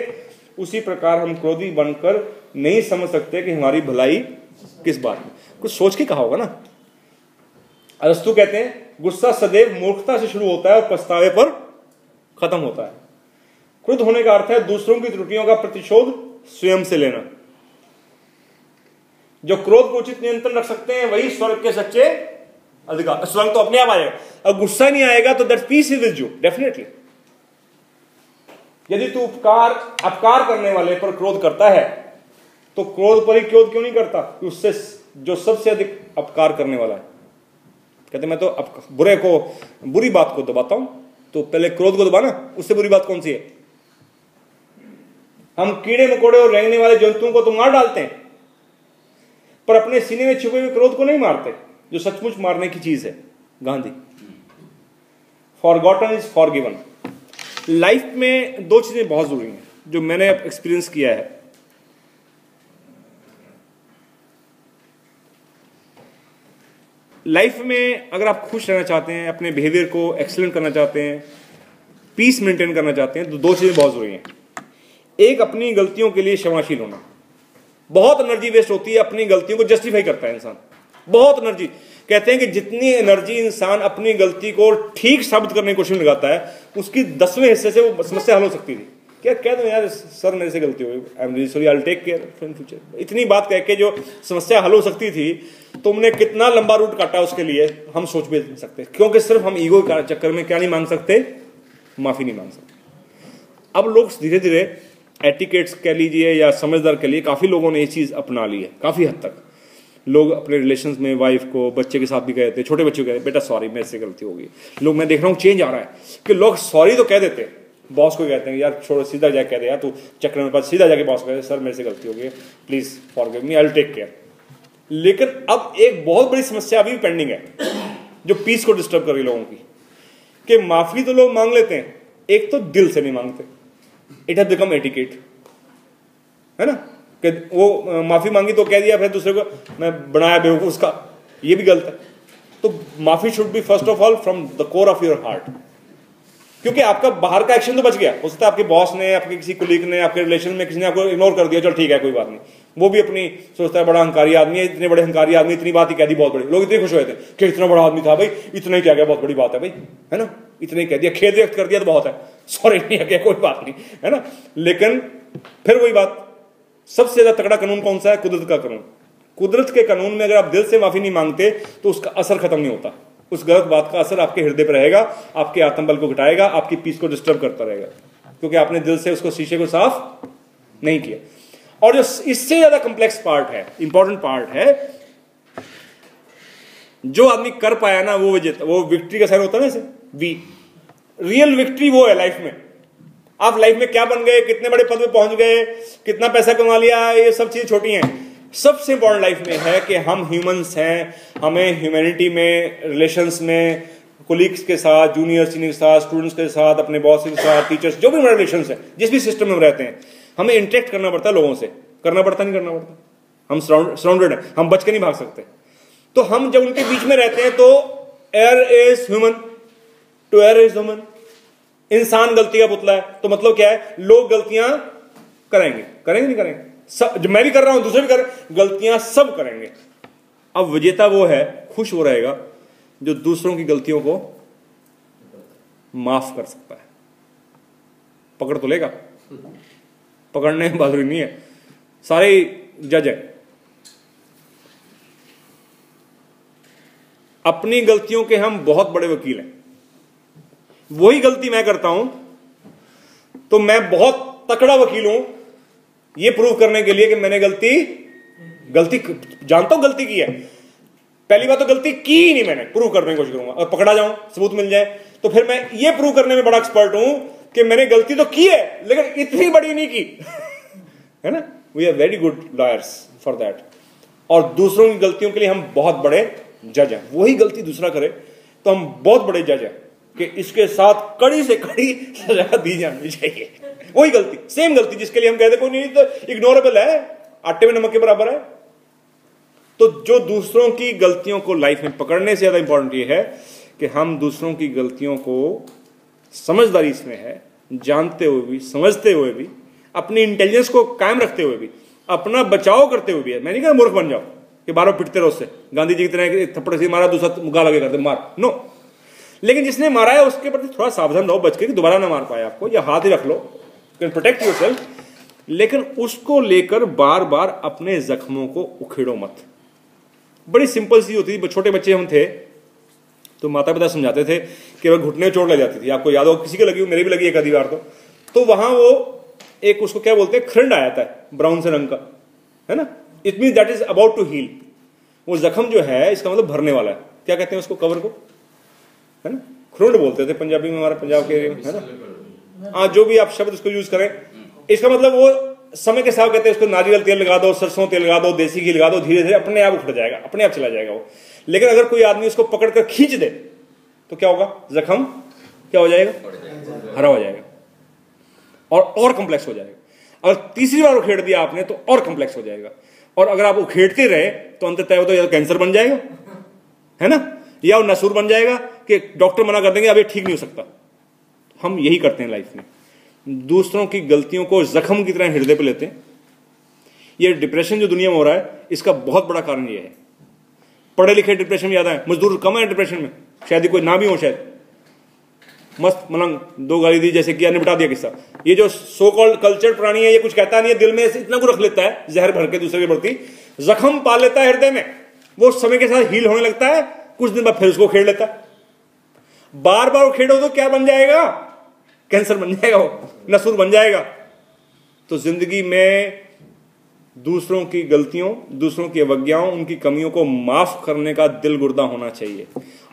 उसी प्रकार हम क्रोधी बनकर नहीं समझ सकते कि हमारी भलाई किस बात में। कुछ सोच के कहा होगा ना। अरस्तु कहते हैं गुस्सा सदैव मूर्खता से शुरू होता है और पछतावे पर खत्म होता है। क्रुद्ध होने का अर्थ है दूसरों की त्रुटियों का प्रतिशोध स्वयं से लेना। जो क्रोध को उचित नियंत्रण रख सकते हैं वही स्वर्ग के सच्चे अधिकार। स्वर्ग तो अपने आप आएगा, अब गुस्सा नहीं आएगा तो that peace is with you definitely. यदि तू अपकार करने वाले पर क्रोध करता है तो क्रोध पर ही क्रोध क्यों नहीं करता? कि उससे जो सबसे अधिक अपकार करने वाला है। कहते मैं तो बुरे को, बुरी बात को दबाता हूं, तो पहले क्रोध को दबाना, उससे बुरी बात कौन सी है? हम कीड़े मकोड़े और रेंगने वाले जंतुओं को तो मार डालते हैं, पर अपने सीने में छुपे हुए क्रोध को नहीं मारते, जो सचमुच मारने की चीज है। Gandhi. Forgotten is forgiven. Life में दो चीजें बहुत जरूरी हैं जो मैंने एक्सपीरियंस किया है। लाइफ में अगर आप खुश रहना चाहते हैं, अपने बिहेवियर को एक्सीलेंट करना चाहते हैं, पीस मेंटेन करना चाहते हैं, तो दो चीजें बहुत जरूरी हैं। एक, अपनी गलतियों के लिए क्षमाशील होना। बहुत एनर्जी वेस्ट होती है, अपनी गलतियों को जस्टिफाई करता है इंसान, बहुत एनर्जी। कहते हैं कि जितनी एनर्जी इंसान अपनी गलती को ठीक साबित करने की कोशिश में लगाता है, उसकी 10वें हिस्से से वो समस्या हल हो सकती थी। क्या कह दो यार सर मेरे से गलती हो गई, I am really sorry, I will take care in future. इतनी बात कह के जो समस्या हल हो सकती थी, तुमने कितना लंबा रूट काटा उसके लिए, हम सोच भी नहीं सकते। क्योंकि सिर्फ हम ईगो के चक्कर में क्या नहीं मांग सकते? माफी नहीं मांग सकते। अब लोग धीरे धीरे एटिकेट्स कह लीजिए या समझदार के लिए, काफी लोगों ने ये चीज अपना ली है। काफी हद तक लोग अपने रिलेशंस में वाइफ को, बच्चे के साथ भी कहते हैं, छोटे बच्चे को कहते हैं बेटा सॉरी मेरे से गलती हो गई। लोग, मैं देख रहा हूँ चेंज आ रहा है कि लोग सॉरी तो कह देते हैं, बॉस को कहते हैं यार छोड़ो, सीधा जाके कह दे यार, तू चक्कर में पास, सीधा जाके बॉस को कहते सर मेरे से गलती हो गई, please forgive me, I will take care. लेकिन अब एक बहुत बड़ी समस्या अभी भी पेंडिंग है जो पीस को डिस्टर्ब कर रही लोगों की, कि माफी तो लोग मांग लेते हैं, एक तो दिल से नहीं मांगते। इट हैज बिकम एटिकेट, है ना, कि वो माफी मांगी तो कह दिया फिर दूसरे को मैं बनाया बेवकूफ उसका, ये भी गलत है। तो माफी should be first of all from the core of your heart, क्योंकि आपका बाहर का एक्शन तो बच गया। हो सकता है आपके बॉस ने, आपके किसी कोलीग ने, आपके रिलेशन में किसी ने आपको इग्नोर कर दिया, चल ठीक है कोई बात नहीं, वो भी अपनी सोचता है बड़ा अहंकारी आदमी है, इतने बड़े अहंकारी आदमी, इतनी बात ही कह दी बहुत बड़ी, लोग इतने खुश हुए थे कि इतना बड़ा आदमी था भाई, इतना ही कह गया, बहुत बड़ी बात है भाई, है ना, इतना ही कह दिया, खेद व्यक्त कर दिया तो बहुत है, सॉरी नहीं है, कोई बात नहीं, है ना। लेकिन फिर वही बात, सबसे ज्यादा तगड़ा कानून कौन सा है? कुदरत का कानून। कुदरत के कानून में अगर आप दिल से माफी नहीं मांगते तो उसका असर खत्म नहीं होता। उस गलत बात का असर आपके हृदय पर रहेगा, आपके आत्मबल को घटाएगा, आपकी पीस को डिस्टर्ब करता रहेगा, क्योंकि आपने दिल से उसको शीशे को साफ नहीं किया। और जो इससे ज्यादा कॉम्प्लेक्स पार्ट है, इंपॉर्टेंट पार्ट है, जो आदमी कर पाया ना वो विजेता, वो विक्ट्री का साइन होता है ना, वी रियल विक्ट्री वो है लाइफ में। आप लाइफ में क्या बन गए, कितने बड़े पद पे पहुंच गए, कितना पैसा कमा लिया, ये सब चीजें छोटी हैं। सबसे इंपॉर्टेंट लाइफ में है कि हम ह्यूमंस हैं, हमें ह्यूमैनिटी में, रिलेशंस में, कोलीग्स के साथ, जूनियर सीनियर के साथ, स्टूडेंट्स के साथ, अपने बॉस के साथ, टीचर्स, जो भी हमारे रिलेशंस है, जिस भी सिस्टम में हम रहते हैं, हमें इंटरेक्ट करना पड़ता है लोगों से। करना पड़ता नहीं करना पड़ता? हम सराउंडेड है, हम बच के नहीं भाग सकते। तो हम जब उनके बीच में रहते हैं तो err is human, to err is human. इंसान गलती का पुतला है, तो मतलब क्या है, लोग गलतियां करेंगे, करेंगे नहीं करेंगे, सब, जो मैं भी कर रहा हूं दूसरे भी कर रहे हैं, गलतियां सब करेंगे। अब विजेता वो है, खुश वो रहेगा जो दूसरों की गलतियों को माफ कर सकता है। पकड़ तो लेगा, पकड़ने में बहादुरी नहीं है, सारे जज है। अपनी गलतियों के हम बहुत बड़े वकील हैं। वही गलती मैं करता हूं तो मैं बहुत तकड़ा वकील हूं ये प्रूव करने के लिए कि मैंने गलती जानता हूं गलती की है। पहली बात तो गलती की ही नहीं, मैंने प्रूव करने की कोशिश करूंगा, और पकड़ा जाऊं, सबूत मिल जाए, तो फिर मैं ये प्रूव करने में बड़ा एक्सपर्ट हूं कि मैंने गलती तो की है लेकिन इतनी बड़ी नहीं की है ना। We are very good lawyers for that. और दूसरों की गलतियों के लिए हम बहुत बड़े जज हैं। वही गलती दूसरा करे तो हम बहुत बड़े जज हैं कि इसके साथ कड़ी से कड़ी सजा दी जानी चाहिए। वही गलती, सेम गलती जिसके लिए हम कहते कोई नहीं तो इग्नोरेबल है, आटे में नमक के बराबर है। तो जो दूसरों की गलतियों को लाइफ में पकड़ने से ज्यादा इंपॉर्टेंट ये है कि हम दूसरों की गलतियों को समझदारी इसमें है, जानते हुए भी, समझते हुए भी, अपनी इंटेलिजेंस को कायम रखते हुए भी, अपना बचाव करते हुए भी है। मैं नहीं कहा मूर्ख बन जाओ कि बार पिटते रहो, उससे गांधी जी की तरह थप्पड़ से मारा दूसरा मुका लगे करते मार, नो। लेकिन जिसने मारा है उसके प्रति थोड़ा सावधान रहो, बच के कि दोबारा ना मार पाए आपको, या हाथ ही रख लो, कैन प्रोटेक्ट योरसेल्फ। लेकिन उसको लेकर बार बार अपने जख्मों को उखेड़ो मत। बड़ी सिंपल सी होती थी, छोटे बच्चे हम थे तो माता पिता समझाते थे कि वह घुटने चोट लग जाती थी, आपको याद हो, किसी के लगी हो, मेरे भी लगी एक आधी बार तो वहां वो एक उसको क्या बोलते हैं, खरंड आ जाता है ब्राउन से रंग का, है ना। It mean that is about to heal. वो जख्म जो है इसका मतलब भरने वाला है। क्या कहते हैं उसको, कवर को, है ना, खरुंड बोलते थे पंजाबी में, हमारे पंजाब के, है ना। हाँ, जो भी आप शब्द उसको यूज करें, इसका मतलब वो समय के साथ कहते हैं उसको नारियल तेल लगा दो, सरसों तेल लगा दो, देसी घी लगा दो, धीरे धीरे अपने आप उखड़ जाएगा, अपने आप चला जाएगा वो। लेकिन अगर कोई आदमी उसको पकड़कर खींच दे तो क्या होगा, जख्म क्या हो जाएगा, हरा हो जाएगा और कॉम्प्लेक्स हो जाएगा। अगर तीसरी बार उखेड़ दिया आपने तो और कॉम्प्लेक्स हो जाएगा। और अगर आप उखेड़ते रहे तो अंततः वो तो या कैंसर बन जाएगा, है ना, या वो नसूर बन जाएगा कि डॉक्टर मना कर देंगे अब ये ठीक नहीं हो सकता। हम यही करते हैं लाइफ में, दूसरों की गलतियों को जख्म की तरह हृदय पे लेते हैं। ये डिप्रेशन जो दुनिया में हो रहा है इसका बहुत बड़ा कारण ये है। पढ़े लिखे डिप्रेशन में ज्यादा है, मजदूर कम है डिप्रेशन में, शायद कोई ना भी हो, शायद मस्त मलंग दो गाली दी जैसे किया, निपटा दिया किस्सा। ये जो सो कॉल्ड कल्चर प्राणी है ये कुछ कहता नहीं है, दिल में इतना कुछ रख लेता है, जहर भर के दूसरे की बढ़ती, जख्म पा लेता है हृदय में, वो समय के साथ हील होने लगता है, कुछ दिन बाद फिर उसको खेड़ लेता है। बार बार खेड़ो तो क्या बन जाएगा, कैंसर बन जाएगा, वो नसूर बन जाएगा। तो जिंदगी में दूसरों की गलतियों, दूसरों की अवज्ञाओं, उनकी कमियों को माफ करने का दिल गुर्दा होना चाहिए।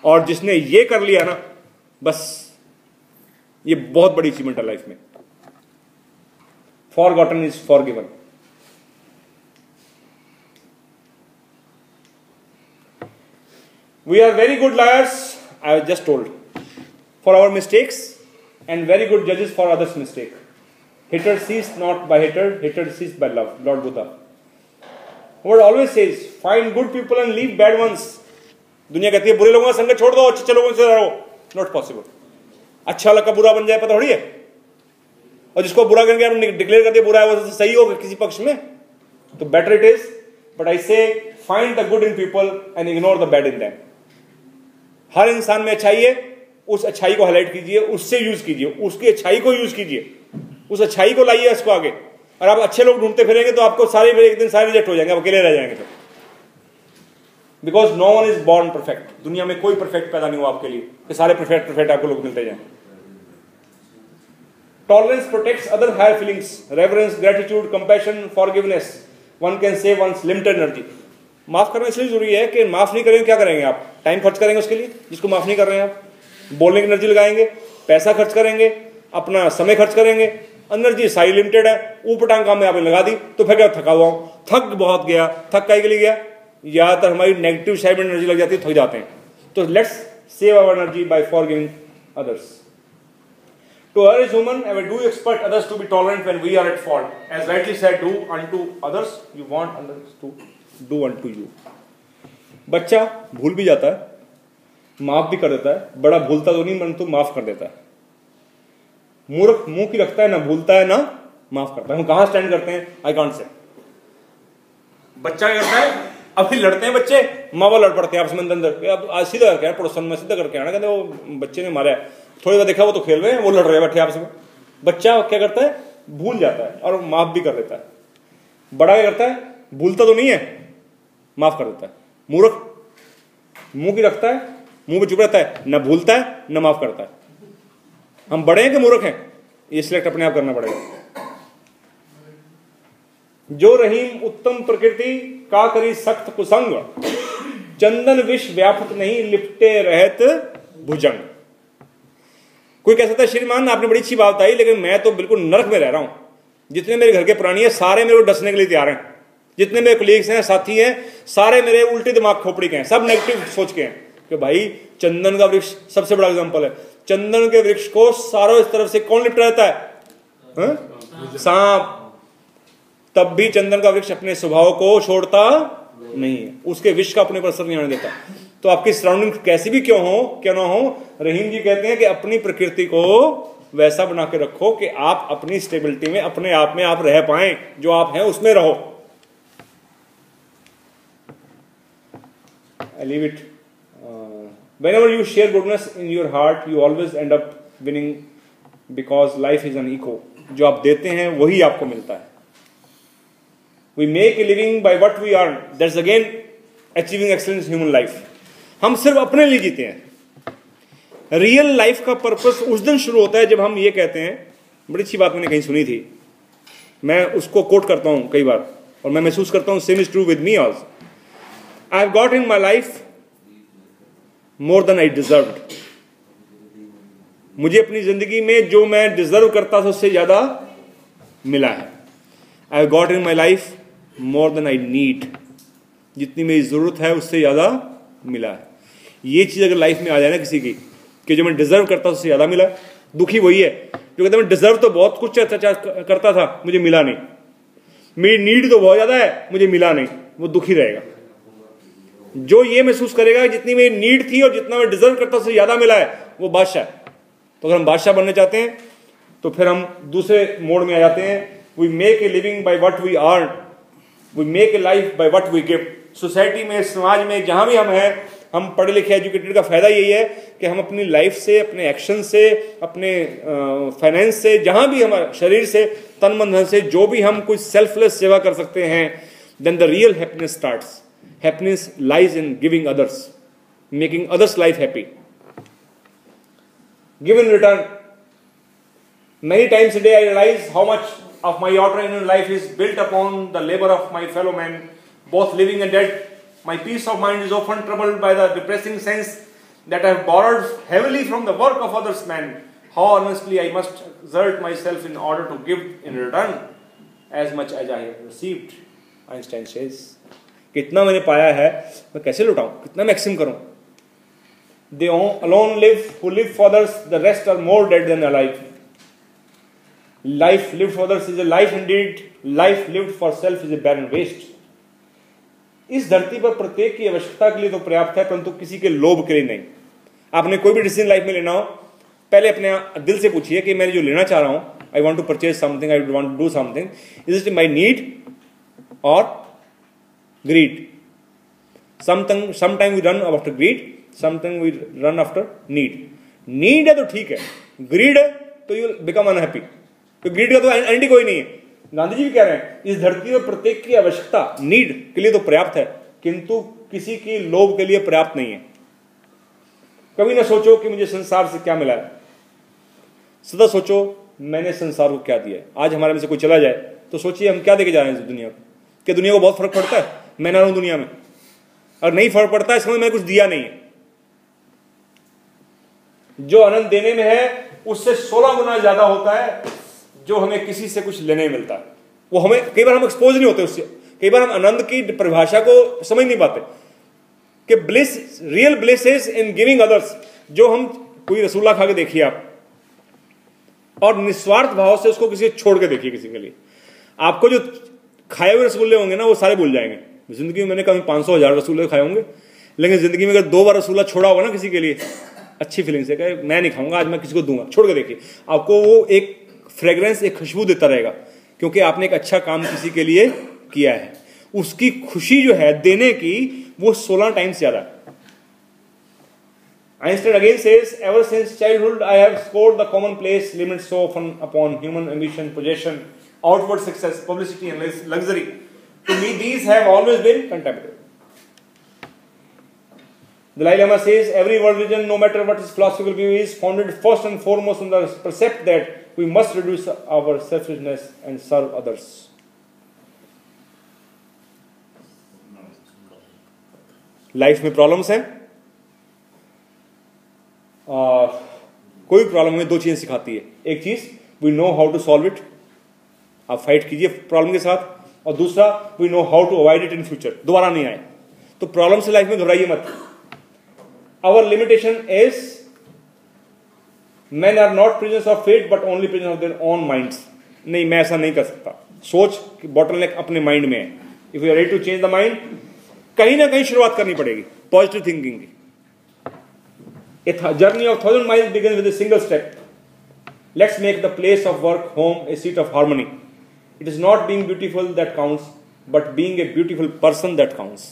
और जिसने ये कर लिया ना, बस ये बहुत बड़ी अचीवमेंट है लाइफ में। Forgotten is forgiven. We are very good liars, I have just told, for our mistakes, and very good judges for others' mistake. Hatred ceased not by hatred, hatred ceased by love. Lord Buddha. Word always says, find good people and leave bad ones. दुनिया कहती है बुरे लोगों का संगत छोड़ दो, अच्छे लोगों से रहो। Not possible. अच्छा लगा बुरा बन जाए, पता थोड़ी है। और जिसको बुरा करके आप डिक्लेयर कर दिया बुरा है, वो सही होगा किसी पक्ष में, तो better it is. But I say, find the good in people and ignore the bad in them. हर इंसान में अच्छाई है, उस अच्छाई को हाईलाइट कीजिए, उससे यूज कीजिए, उसकी अच्छाई को यूज कीजिए, उस अच्छाई को लाइए इसको आगे। और आप अच्छे लोग ढूंढते फिरेंगे तो आपको सारे एक दिन सारे रिजेक्ट हो जाएंगे, आप अकेले रह जाएंगे फिर। Because no one is born perfect. दुनिया में कोई परफेक्ट पैदा नहीं हुआ आपके लिए कि सारे परफेक्ट आपको लोग मिलते जाएं। Tolerance protects other higher feelings, reverence, gratitude, compassion, forgiveness. One can save one's limited energy. माफ करना इसलिए जरूरी है कि माफ नहीं करेंगे क्या करेंगे आप, टाइम खर्च करेंगे उसके लिए जिसको माफ नहीं कर रहे हैं आप, बोलने की एनर्जी लगाएंगे, पैसा खर्च करेंगे, अपना समय खर्च करेंगे, एनर्जी सारी लिमिटेड है, ऊपटांग काम में आपने लगा दी तो फिर क्या, थका हुआ हूं, थक बहुत गया, थक काहे के लिए गया, ज्यादातर हमारी नेगेटिव साइड में एनर्जी लग जाती है, थक जाते हैं। तो let's save our energy by forgiving others. To err is human, and we do expect others to be tolerant when we are at fault. As rightly said, do unto others, you want others to do unto you. बच्चा भूल भी जाता है, माफ भी कर देता है, बड़ा भूलता तो नहीं, परंतु माफ कर देता है। मूर्ख मुंह की रखता है, ना भूलता है ना माफ करता है। हम कहां स्टैंड करते हैं, आई कांट से। बच्चा क्या करता है, अभी लड़ते हैं बच्चे, माँ बाप लड़ पड़ते हैं आपस में अंदर, अब सीधा करके पड़ोसन में सीधा करके आना, कहते वो बच्चे ने मारा है, थोड़ी देर देखा वो तो खेल रहे हैं, वो लड़ रहे हैं बैठे आपस में। बच्चा क्या करता है, भूल जाता है और माफ भी कर देता है। बड़ा क्या करता है, भूलता तो नहीं है, माफ कर देता है। मूर्ख मुंह की रखता है, मुंह पे चुप रहता है, न भूलता है न माफ करता है। हम बड़े हैं कि मूर्ख हैं, ये सिलेक्ट अपने आप करना पड़ेगा। जो रहीम उत्तम प्रकृति का करी सख्त कुसंग, चंदन विष व्यापत नहीं लिपटे रहत भुजंग। कोई कह सकता है श्रीमान आपने बड़ी अच्छी बात बताई, लेकिन मैं तो बिल्कुल नरक में रह रहा हूं। जितने मेरे घर के प्राणी है सारे मेरे को डसने के लिए तैयार हैं। जितने मेरे कोलीग्स हैं, साथी हैं, सारे मेरे उल्टे दिमाग खोपड़ी के हैं, सब नेगेटिव सोच के हैं। कि भाई चंदन का वृक्ष सबसे बड़ा एग्जांपल है। चंदन के वृक्ष को सारों इस तरफ से कौन लिपटा रहता है? सांप। तब भी चंदन का वृक्ष अपने स्वभाव को छोड़ता नहीं है, उसके विष का अपने पर असर नहीं आने देता। तो आपकी सराउंडिंग कैसी भी क्यों हो, क्या ना हो, रहीम जी कहते हैं कि अपनी प्रकृति को वैसा बना के रखो कि आप अपनी स्टेबिलिटी में, अपने आप में आप रह पाएं, जो आप हैं उसमें रहो। I leave it. Whenever you share goodness in your heart, you always end up winning because life is an echo. जो आप देते हैं वही आपको मिलता है। We make a living by what we earn. That's again achieving excellence in human life. हम सिर्फ अपने लिए जीते हैं। रियल लाइफ का पर्पस उस दिन शुरू होता है जब हम ये कहते हैं, बड़ी अच्छी बात मैंने कहीं सुनी थी, मैं उसको कोट करता हूं कई बार और मैं महसूस करता हूं same is true with me also. I have got in my life more than I deserved. मुझे अपनी जिंदगी में जो मैं डिजर्व करता था उससे ज्यादा मिला है। I have got in my life more than I need. जितनी मेरी जरूरत है उससे ज्यादा मिला है। ये चीज अगर लाइफ में आ जाए ना किसी की, कि जो मैं डिजर्व करता था उससे ज्यादा मिला, दुखी वही है जो कहता है मैं डिजर्व तो बहुत कुछ करता था, मुझे मिला नहीं। मेरी नीड तो बहुत ज्यादा है, मुझे मिला नहीं, वो दुखी रहेगा। जो ये महसूस करेगा जितनी मेरी नीड थी और जितना मैं डिजर्व करता उससे ज्यादा मिला है, वो बादशाह है। तो अगर हम बादशाह बनने चाहते हैं तो फिर हम दूसरे मोड में आ जाते हैं। We make a living by what we earn, we make a life by what we give. Society में, समाज में, जहां भी हम हैं, हम पढ़े लिखे एजुकेटेड का फायदा यही है कि हम अपनी लाइफ से, अपने एक्शन से, अपने फाइनेंस से, जहां भी हमारे शरीर से, तन मन धन से, जो भी हम कुछ सेल्फलेस सेवा कर सकते हैं, then the real happiness starts. Happiness lies in giving others, making others' life happy. Give in return. Many times a day I realize how much of my ordinary life is built upon the labor of my fellow men, both living and dead. My peace of mind is often troubled by the depressing sense that I have borrowed heavily from the work of others men. How earnestly I must exert myself in order to give in return as much as I have received. Einstein says. कितना मैंने पाया है मैं कैसे लुटाऊं, कितना maxim करूं। They alone live who live for others, the rest are more dead than alive. Life lived for others is a life indeed, life lived for self is a barren waste. इस धरती पर प्रत्येक की आवश्यकता के लिए तो पर्याप्त है, परंतु किसी के लोभ के लिए नहीं। आपने कोई भी डिसीजन लाइफ में लेना हो, पहले अपने दिल से पूछिए कि मैं जो लेना चाह रहा हूं, I want to purchase something, I want to do something, is it my need और greed? Sometime we run after greed, sometimes we run after need. Need है तो ठीक है, greed है तो you will become unhappy. तो greed का तो एंड कोई नहीं है। गांधी जी भी कह रहे हैं इस धरती में प्रत्येक की आवश्यकता नीड के लिए तो पर्याप्त है, किंतु किसी की लोभ के लिए पर्याप्त नहीं है। कभी ना सोचो कि मुझे संसार से क्या मिला है, सदा सोचो मैंने संसार को क्या दिया है। आज हमारे में से कोई चला जाए तो सोचिए हम क्या देके जा रहे हैं इस दुनिया को। क्या दुनिया को बहुत फर्क पड़ता है मैं ना रहूं दुनिया में? अगर नहीं फर्क पड़ता है इसमें मैंने कुछ दिया नहीं है। जो आनंद देने में है उससे 16 गुना ज्यादा होता है जो हमें किसी से कुछ लेने में मिलता है। वो हमें कई बार हम एक्सपोज नहीं होते उससे, कई बार हम आनंद की परिभाषा को समझ नहीं पाते कि bliss, real bliss is in giving others. जो हम कोई रसगुल्ला खा के देखिए आप और निस्वार्थ भाव से उसको किसी छोड़ के देखिए किसी के लिए, आपको जो खाए हुए रसगुल्ले होंगे ना वो सारे भूल जाएंगे। जिंदगी में मैंने कभी 500,000 रसगुल्ले खाए होंगे, लेकिन जिंदगी में अगर 2 बार रसगुल्ला छोड़ा होगा ना किसी के लिए अच्छी फीलिंग से, कहे मैं नहीं खाऊंगा आज, मैं किसी को दूंगा, छोड़ के देखिए आपको वो एक फ्रेग्रेंस, एक खुशबू देता रहेगा, क्योंकि आपने एक अच्छा काम किसी के लिए किया है। उसकी खुशी जो है देने की वो 16 टाइम्स ज्यादा है। Einstein again says, ever since childhood I have scored the commonplace limits so often upon human ambition, possession, outward success, publicity and luxury. To me these have always been contemptible. Dalai Lama says, every world religion, no matter what its philosophical view is, founded first and foremost on the precept that we must reduce our selfishness and serve others. Life में problems हैं, कोई problem में दो चीजें सिखाती है. एक चीज, we know how to solve it, आप फाइट कीजिए प्रॉब्लम के साथ, और दूसरा, we know how to avoid it in future, दोबारा नहीं आए. तो प्रॉब्लम से लाइफ में घबराइए मत. Our limitation is men are not prisoners of fate but only prisoners of their own minds. नहीं, मैं ऐसा नहीं कर सकता. सोच कि बॉटलनेक अपने माइंड में है. If you are ready to change the mind, कहीं ना कहीं शुरुआत करनी पड़ेगी पॉजिटिव थिंकिंग की. A journey of 1,000 miles begins with a single step. Let's make the place of work, home, a seat of harmony. It is not being beautiful that counts, but being a beautiful person that counts.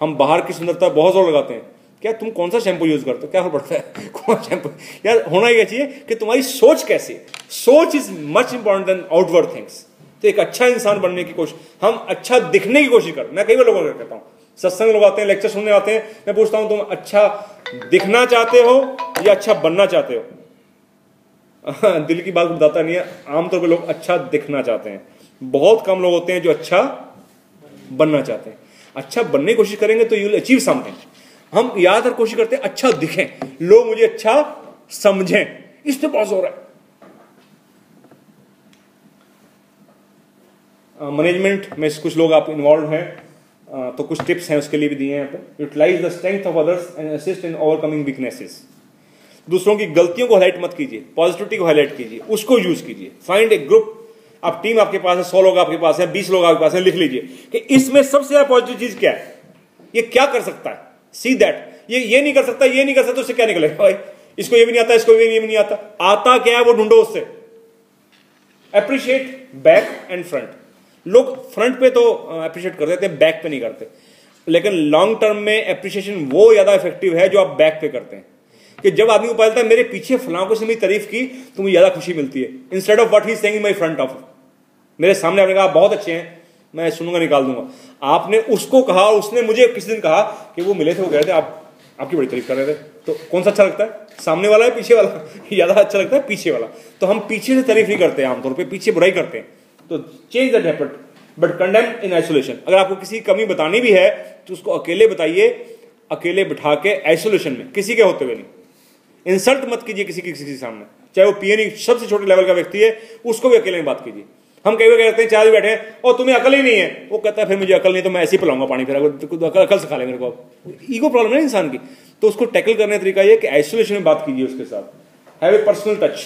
हम बाहर की सुंदरता बहुत जोर लगाते हैं. क्या तुम कौन सा शैम्पू यूज करते हो, क्या फर्क पड़ता है कौन शैम्पू. यार होना ही चाहिए कि तुम्हारी सोच कैसी. सोच is much important than outward things. तो एक अच्छा इंसान बनने की कोशिश, हम अच्छा दिखने की कोशिश कर. मैं कई बार लोगों को कहता हूँ, सत्संग लोग आते हैं, लेक्चर सुनने आते हैं, मैं पूछता हूं तुम अच्छा दिखना चाहते हो या अच्छा बनना चाहते हो. दिल की बात बताता नहीं है. आमतौर पर लोग अच्छा दिखना चाहते हैं. बहुत कम लोग होते हैं जो अच्छा बनना चाहते हैं. अच्छा बनने की कोशिश करेंगे तो यू विल अचीव समथिंग. हम ज्यादातर कोशिश करते हैं अच्छा दिखें, लोग मुझे अच्छा समझें, इस पे बहुत जोर है. मैनेजमेंट में कुछ लोग आप इन्वॉल्व हैं, तो कुछ टिप्स हैं उसके लिए भी दिए हैं यहाँ पे. Utilise the strength of others and assist in overcoming weaknesses. दूसरों की गलतियों को हाईलाइट मत कीजिए, पॉजिटिविटी को हाईलाइट कीजिए, उसको यूज कीजिए. फाइंड ए ग्रुप. आप टीम आपके पास है, 100 लोग आपके पास है, 20 लोग आपके पास है, लिख लीजिए कि इसमें सबसे ज्यादा पॉजिटिव चीज क्या है, ये क्या कर सकता है. See that. ये नहीं कर सकता, ये नहीं कर सकता, उससे क्या निकलेगा भाई. इसको ये भी नहीं आता, इसको ये भी नहीं आता. आता क्या है वो ढूंढो उससे. Appreciate back and front. लोग फ्रंट पे तो अप्रिशिएट कर देते हैं, बैक पे नहीं करते. लेकिन लॉन्ग टर्म में अप्रिशिएशन वो ज्यादा इफेक्टिव है जो आप बैक पे करते हैं. कि जब आदमी को पता चलता है मेरे पीछे फलां को से मेरी तारीफ की तो मुझे ज्यादा खुशी मिलती है, instead of what he is saying in my front of. मेरे सामने आपने कहा बहुत अच्छे हैं, मैं सुनूंगा निकाल दूंगा. आपने उसको कहा, उसने मुझे किसी दिन कहा कि वो मिले थे, वो कह रहे थे आपकी बड़ी तारीफ कर रहे थे. तो कौन सा अच्छा लगता है, सामने वाला है पीछे वाला? ज्यादा अच्छा लगता है पीछे वाला. तो हम पीछे से तारीफ नहीं करते, आमतौर पर पीछे बुराई करते हैं. तो change that habit but condemn in isolation. अगर आपको किसी की कमी बतानी भी है तो उसको अकेले बताइए, अकेले बिठा के आइसोलेशन में, किसी के होते हुए नहीं. इंसल्ट मत कीजिए किसी के सामने, चाहे वो पीएनई सबसे छोटे लेवल का व्यक्ति है, उसको भी अकेले में बात कीजिए. हम कई बार कहते हैं चार बैठे हैं और तुम्हें अकल ही नहीं है, वो कहता है फिर मुझे अकल नहीं तो मैं ऐसे ही पिलाऊंगा पानी, फिर अकल सिखा ले मेरे को. ईगो प्रॉब्लम है इंसान की. तो उसको टैकल करने का तरीका ये कि आइसोलेशन में बात कीजिए उसके साथ. Have a personal touch.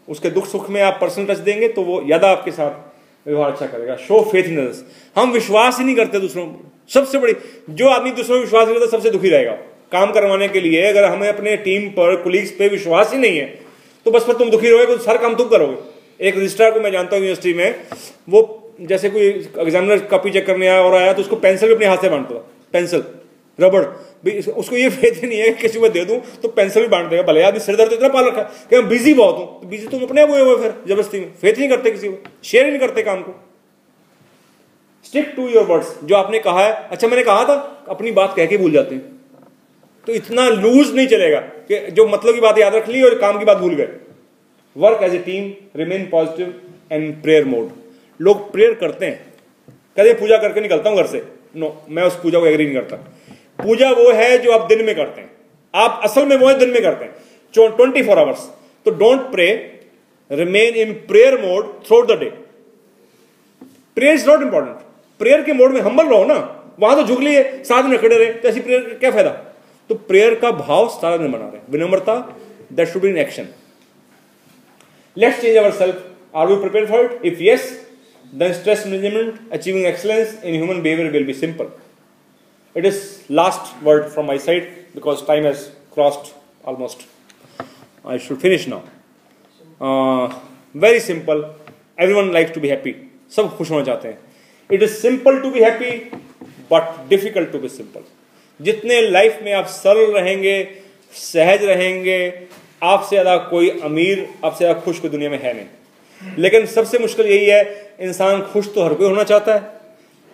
उसके दुख सुख में आप पर्सनल टच देंगे तो वो ज्यादा आपके साथ व्यवहार अच्छा करेगा. Show faith in others. हम विश्वास ही नहीं करते दूसरों. सबसे बड़ी जो आदमी दूसरों पर विश्वास नहीं करता सबसे दुखी रहेगा. काम करवाने के लिए अगर हमें अपने टीम पर, कुलीग्स पे विश्वास ही नहीं है तो बस फिर तुम दुखी रहोगे, तो हर काम तुम करोगे. एक रजिस्ट्रार को मैं जानता हूँ यूनिवर्सिटी में, वो जैसे कोई एग्जामिनर कॉपी चेक करने आया और आया तो उसको पेंसिल भी अपने हाथ से बांटता था. पेंसिल, रबड़, उसको ये फेथ ही नहीं है कि किसी को दे दूं तो पेंसिल भी बांट देगा. भले आदमी सिर दर्द इतना पाल रखा कि मैं बिजी बहुत हूं, तो बिजी तुम अपने आप हुए फिर जबरदस्ती में. फेथ नहीं करते किसी को, शेयर ही नहीं करते काम को. Stick to your words. जो आपने कहा है, अच्छा मैंने कहा था, अपनी बात कह के भूल जाते हैं. तो इतना लूज नहीं चलेगा कि जो मतलब की बात याद रख ली और काम की बात भूल गए. Work as a team, remain positive and prayer mode. लोग प्रेयर करते हैं, कहते पूजा करके निकलता हूं घर से. नो, मैं उस पूजा को एग्री नहीं करता. पूजा वो है जो आप दिन में करते हैं. आप असल में वो है दिन में करते हैं 24 आवर्स. तो don't pray, remain in prayer mode through the day. Prayer is not important. Prayer के मोड में हम्बल रहो ना, वहां तो झुक लिए, साथ में खड़े रहे, तो ऐसी प्रेयर का क्या फायदा. तो प्रेयर का भाव सारा दिन बना रहे, विनम्रता, that should be in action. Let's change our self. Are we prepared for it? If yes, then stress management, achieving excellence in human behavior will be simple. It is last word from my side because time has crossed almost. I should finish now. Very simple. Everyone likes to be happy. सब खुश होना चाहते हैं. It is simple to be happy, but difficult to be simple. जितने life में आप सरल रहेंगे, सहज रहेंगे, आपसे ज़्यादा कोई अमीर, आपसे ज़्यादा खुश कोई दुनिया में है नहीं। लेकिन सबसे मुश्किल यही है, इंसान खुश तो हर कोई होना चाहता है।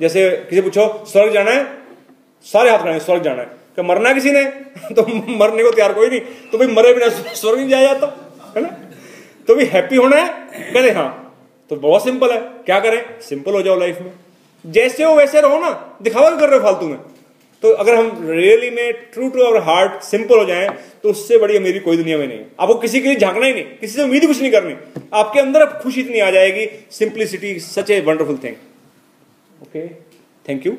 जैसे किसी पूछो स्वर्ग जाना है, सारे हाथ उठाएंगे स्वर्ग जाना है। क्या मरना है किसी ने? तो मरने को तैयार कोई नहीं, तो भाई मरे बिना स्वर्ग नहीं जाया जाता है ना। तो भी हैप्पी होना है, कहते हाँ। तो बहुत सिंपल है, क्या करें? सिंपल हो जाओ लाइफ में, जैसे हो वैसे रहो ना, दिखावा भी कर रहे हो फालतू में। तो अगर हम रियली में true to our heart simple हो जाएं, तो उससे बड़ी अमीरी कोई दुनिया में नहीं है। आपको किसी के लिए झांकना ही नहीं, किसी से उम्मीद कुछ नहीं करनी, आपके अंदर अब खुशी इतनी आ जाएगी। Simplicity such a wonderful thing. Okay, thank you.